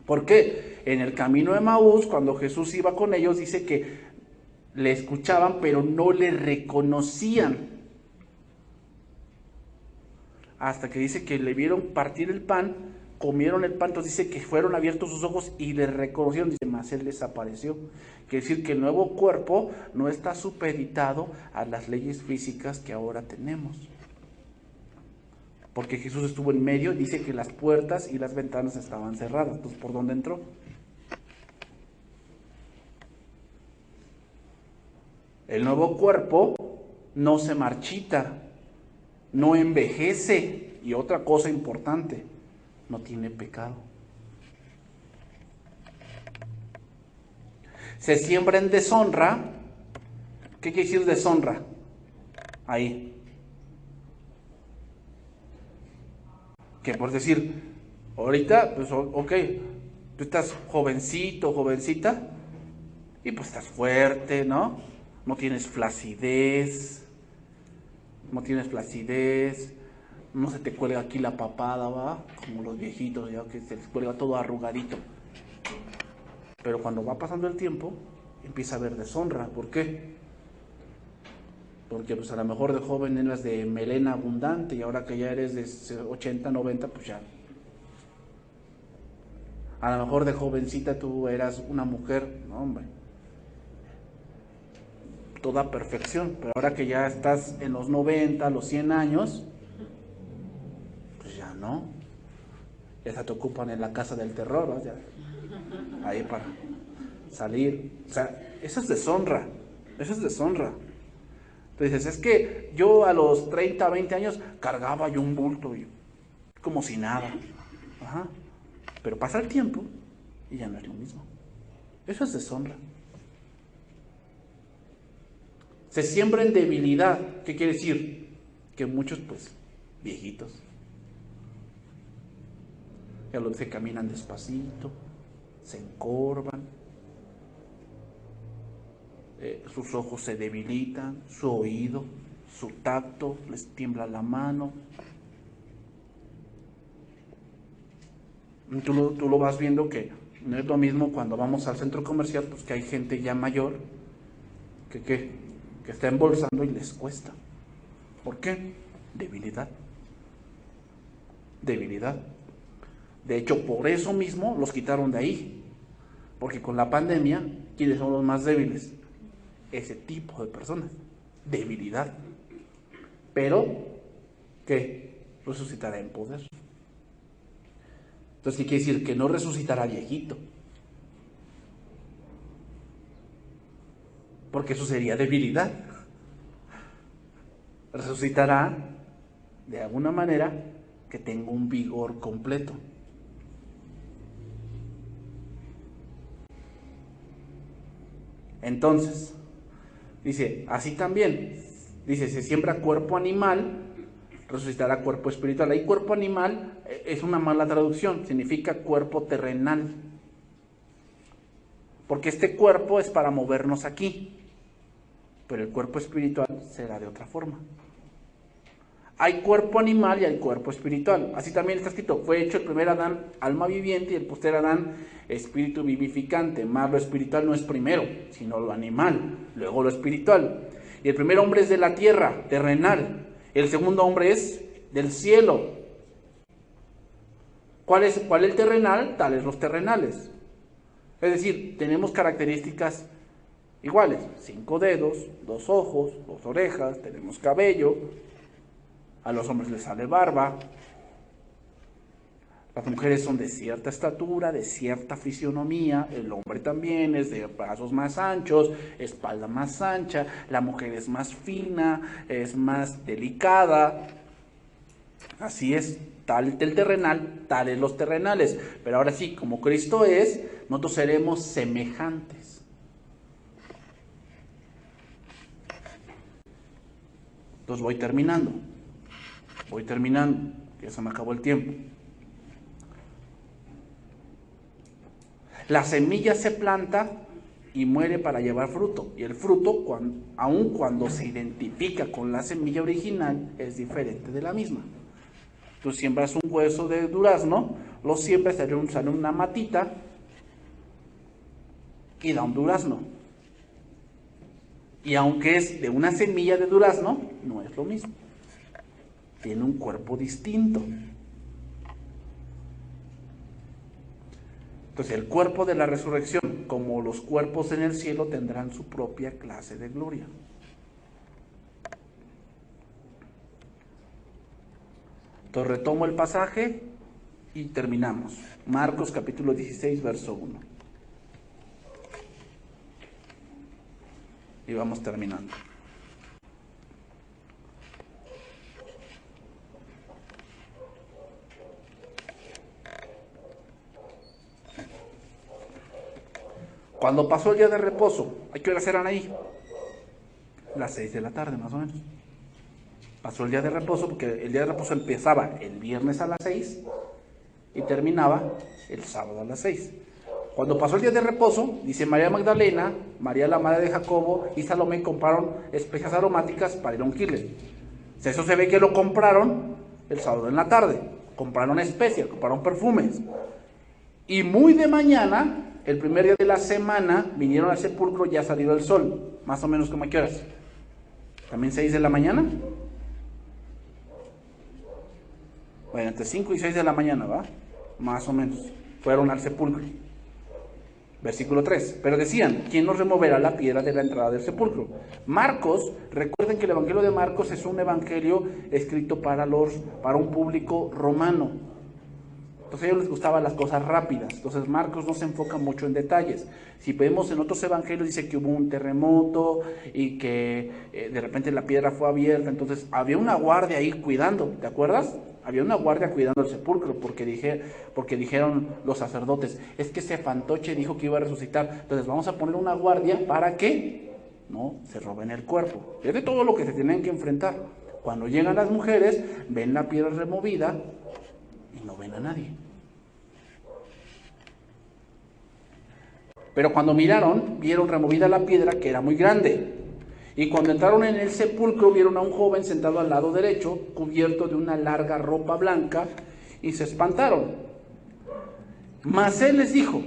¿Por qué? En el camino de Emaús, cuando Jesús iba con ellos, dice que le escuchaban, pero no le reconocían. Hasta que dice que le vieron partir el pan, comieron el pan, entonces dice que fueron abiertos sus ojos y le reconocieron, dice, mas él desapareció. Quiere decir que el nuevo cuerpo no está supeditado a las leyes físicas que ahora tenemos. Porque Jesús estuvo en medio, dice que las puertas y las ventanas estaban cerradas. Entonces, ¿por dónde entró? El nuevo cuerpo no se marchita, no envejece. Y otra cosa importante, no tiene pecado. Se siembra en deshonra. ¿Qué quiere decir deshonra? Ahí. Que por decir, ahorita, pues ok, tú estás jovencito, jovencita, y pues estás fuerte, ¿no? No tienes flacidez, no se te cuelga aquí la papada, ¿va? Como los viejitos, ya que se les cuelga todo arrugadito. Pero cuando va pasando el tiempo, empieza a haber deshonra. ¿Por qué? Porque pues a lo mejor de joven eras de melena abundante y ahora que ya eres de 80, 90, pues ya. A lo mejor de jovencita tú eras una mujer, no hombre, toda perfección, pero ahora que ya estás en los 90, los 100 años, pues ya no. Ya te ocupan en la casa del terror, ¿no? Ya, ahí para salir. O sea, eso es deshonra, Entonces, es que yo a los 30, 20 años cargaba yo un bulto, como si nada. Ajá. Pero pasa el tiempo y ya no es lo mismo. Eso es deshonra. Se siembra en debilidad. ¿Qué quiere decir? Que muchos, pues, viejitos, ya los que caminan despacito, se encorvan, sus ojos se debilitan, su oído, su tacto, les tiembla la mano. Tú lo vas viendo que no es lo mismo cuando vamos al centro comercial, pues que hay gente ya mayor que está embolsando y les cuesta. ¿Por qué? Debilidad. De hecho, por eso mismo los quitaron de ahí. Porque con la pandemia, ¿quiénes son los más débiles? Ese tipo de personas. Debilidad. Pero, ¿qué? Resucitará en poder. Entonces, ¿qué quiere decir? Que no resucitará viejito. Porque eso sería debilidad. Resucitará de alguna manera que tenga un vigor completo. Entonces, dice, así también, Dice, se siembra cuerpo animal, resucitará cuerpo espiritual. Ahí cuerpo animal es una mala traducción, significa cuerpo terrenal. Porque este cuerpo es para movernos aquí, pero el cuerpo espiritual será de otra forma. Hay cuerpo animal y hay cuerpo espiritual. Así también está escrito, fue hecho el primer Adán alma viviente y el posterior Adán espíritu vivificante. Más lo espiritual no es primero, sino lo animal, luego lo espiritual. Y el primer hombre es de la tierra, terrenal. El segundo hombre es del cielo. ¿Cuál es el terrenal? Tales los terrenales. Es decir, tenemos características iguales. 5 dedos, 2 ojos, 2 orejas, tenemos cabello. A los hombres les sale barba. Las mujeres son de cierta estatura, de cierta fisionomía. El hombre también es de brazos más anchos, espalda más ancha. La mujer es más fina, es más delicada. Así es, tal el terrenal, tales los terrenales. Pero ahora sí, como Cristo es, nosotros seremos semejantes. Entonces voy terminando, ya se me acabó el tiempo. La semilla se planta y muere para llevar fruto. Y el fruto, aun cuando se identifica con la semilla original, es diferente de la misma. Tú siembras un hueso de durazno, lo siembras, sale una matita y da un durazno. Y aunque es de una semilla de durazno, no es lo mismo. Tiene un cuerpo distinto. Entonces el cuerpo de la resurrección, como los cuerpos en el cielo, tendrán su propia clase de gloria. Entonces retomo el pasaje y terminamos. Marcos capítulo 16, verso 1. Y vamos terminando. Cuando pasó el día de reposo, ¿a qué horas eran ahí? Las 6 de la tarde, más o menos. Pasó el día de reposo, porque el día de reposo empezaba el viernes a las 6 y terminaba el sábado a las 6. Cuando pasó el día de reposo, dice María Magdalena, María la madre de Jacobo y Salomé compraron especias aromáticas para ir a ungirle. Eso se ve que lo compraron el sábado en la tarde. Compraron especias, compraron perfumes. Y muy de mañana, el primer día de la semana, vinieron al sepulcro ya salido el sol. Más o menos, ¿como a qué horas? ¿También 6 de la mañana? Bueno, entre 5 y 6 de la mañana, ¿va? Más o menos. Fueron al sepulcro. Versículo 3. Pero decían, ¿quién nos removerá la piedra de la entrada del sepulcro? Marcos, recuerden que el evangelio de Marcos es un evangelio escrito para un público romano. Entonces a ellos les gustaban las cosas rápidas. Entonces Marcos no se enfoca mucho en detalles. Si vemos en otros evangelios dice que hubo un terremoto y que de repente la piedra fue abierta. Entonces había una guardia ahí cuidando, ¿te acuerdas? Había una guardia cuidando el sepulcro porque dijeron los sacerdotes, es que ese fantoche dijo que iba a resucitar. Entonces vamos a poner una guardia para que no se roben el cuerpo. Es de todo lo que se tienen que enfrentar. Cuando llegan las mujeres, ven la piedra removida y no ven a nadie. Pero cuando vieron removida la piedra, que era muy grande. Y cuando entraron en el sepulcro, vieron a un joven sentado al lado derecho, cubierto de una larga ropa blanca, y se espantaron. Mas él les dijo,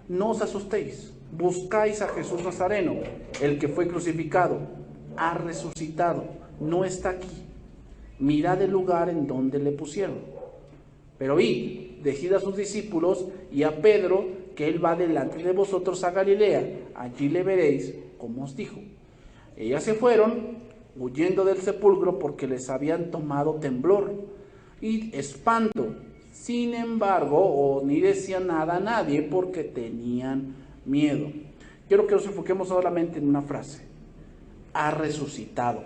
no os asustéis, buscáis a Jesús Nazareno, el que fue crucificado, ha resucitado, no está aquí. Mirad el lugar en donde le pusieron. Pero id, decid a sus discípulos y a Pedro que él va delante de vosotros a Galilea, allí le veréis como os dijo. Ellas se fueron huyendo del sepulcro porque les habían tomado temblor y espanto. Sin embargo, ni decían nada a nadie porque tenían miedo. Quiero que nos enfoquemos solamente en una frase. Ha resucitado.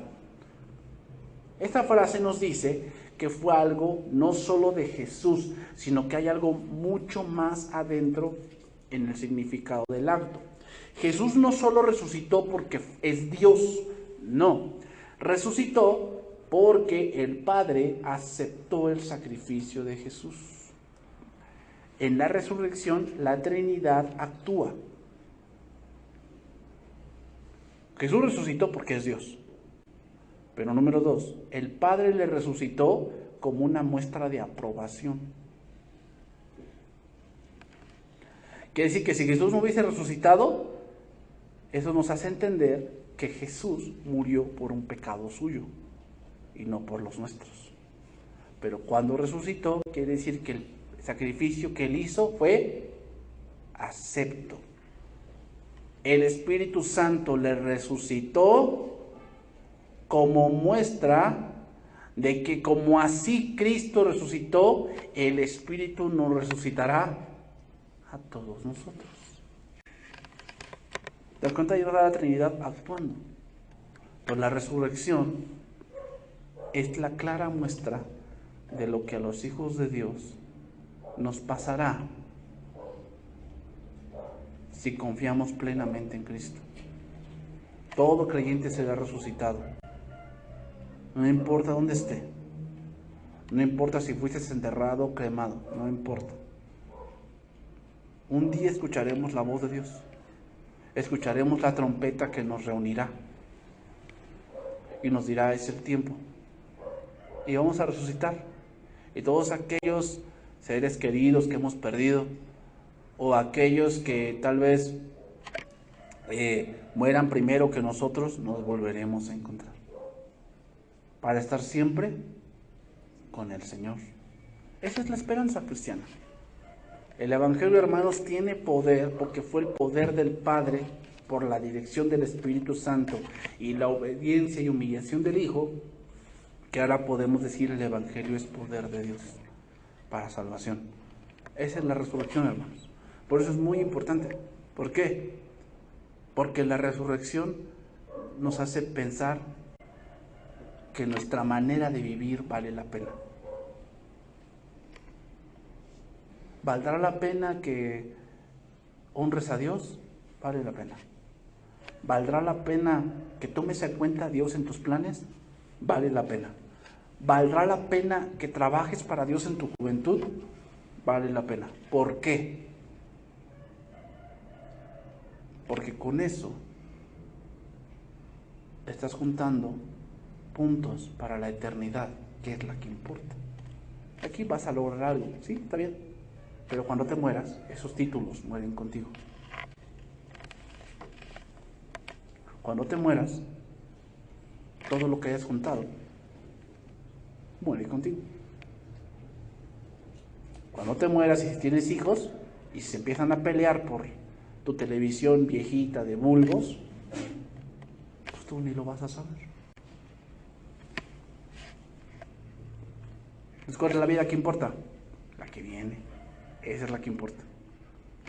Esta frase nos dice que fue algo no solo de Jesús, sino que hay algo mucho más adentro en el significado del acto. Jesús no solo resucitó porque es Dios, no. Resucitó porque el Padre aceptó el sacrificio de Jesús. En la resurrección, la Trinidad actúa. Jesús resucitó porque es Dios. Pero número 2, el Padre le resucitó como una muestra de aprobación. Quiere decir que si Jesús no hubiese resucitado, eso nos hace entender que Jesús murió por un pecado suyo y no por los nuestros. Pero cuando resucitó, quiere decir que el sacrificio que él hizo fue acepto. El Espíritu Santo le resucitó como muestra de que como así Cristo resucitó, el Espíritu nos resucitará a todos nosotros. ¿Te das cuenta? Ahí va la Trinidad actuando. Pues la resurrección es la clara muestra de lo que a los hijos de Dios nos pasará si confiamos plenamente en Cristo. Todo creyente será resucitado. No importa dónde esté. No importa si fuiste enterrado o cremado. No importa. Un día escucharemos la voz de Dios. Escucharemos la trompeta que nos reunirá. Y nos dirá, es el tiempo. Y vamos a resucitar. Y todos aquellos seres queridos que hemos perdido, o aquellos que tal vez mueran primero que nosotros, nos volveremos a encontrar. Para estar siempre con el Señor. Esa es la esperanza cristiana. El Evangelio, hermanos, tiene poder porque fue el poder del Padre por la dirección del Espíritu Santo y la obediencia y humillación del Hijo, que ahora podemos decir el Evangelio es poder de Dios para salvación. Esa es la resurrección, hermanos. Por eso es muy importante. ¿Por qué? Porque la resurrección nos hace pensar que nuestra manera de vivir vale la pena. ¿Valdrá la pena que honres a Dios? Vale la pena. ¿Valdrá la pena que tomes en cuenta a Dios en tus planes? Vale la pena. ¿Valdrá la pena que trabajes para Dios en tu juventud? Vale la pena. ¿Por qué? Porque con eso estás juntando puntos para la eternidad, que es la que importa. Aquí vas a lograr algo, ¿sí? Está bien. Pero cuando te mueras, esos títulos mueren contigo. Cuando te mueras, todo lo que hayas juntado muere contigo. Cuando te mueras y si tienes hijos y se empiezan a pelear por tu televisión viejita de bulbos, pues tú ni lo vas a saber. Entonces, ¿cuál es la vida que importa? La que viene. Esa es la que importa.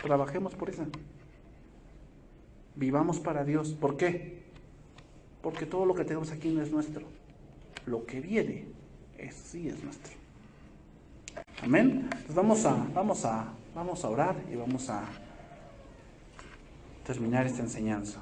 Trabajemos por esa. Vivamos para Dios. ¿Por qué? Porque todo lo que tenemos aquí no es nuestro. Lo que viene, eso sí es nuestro. Amén. Entonces vamos a orar y vamos a terminar esta enseñanza.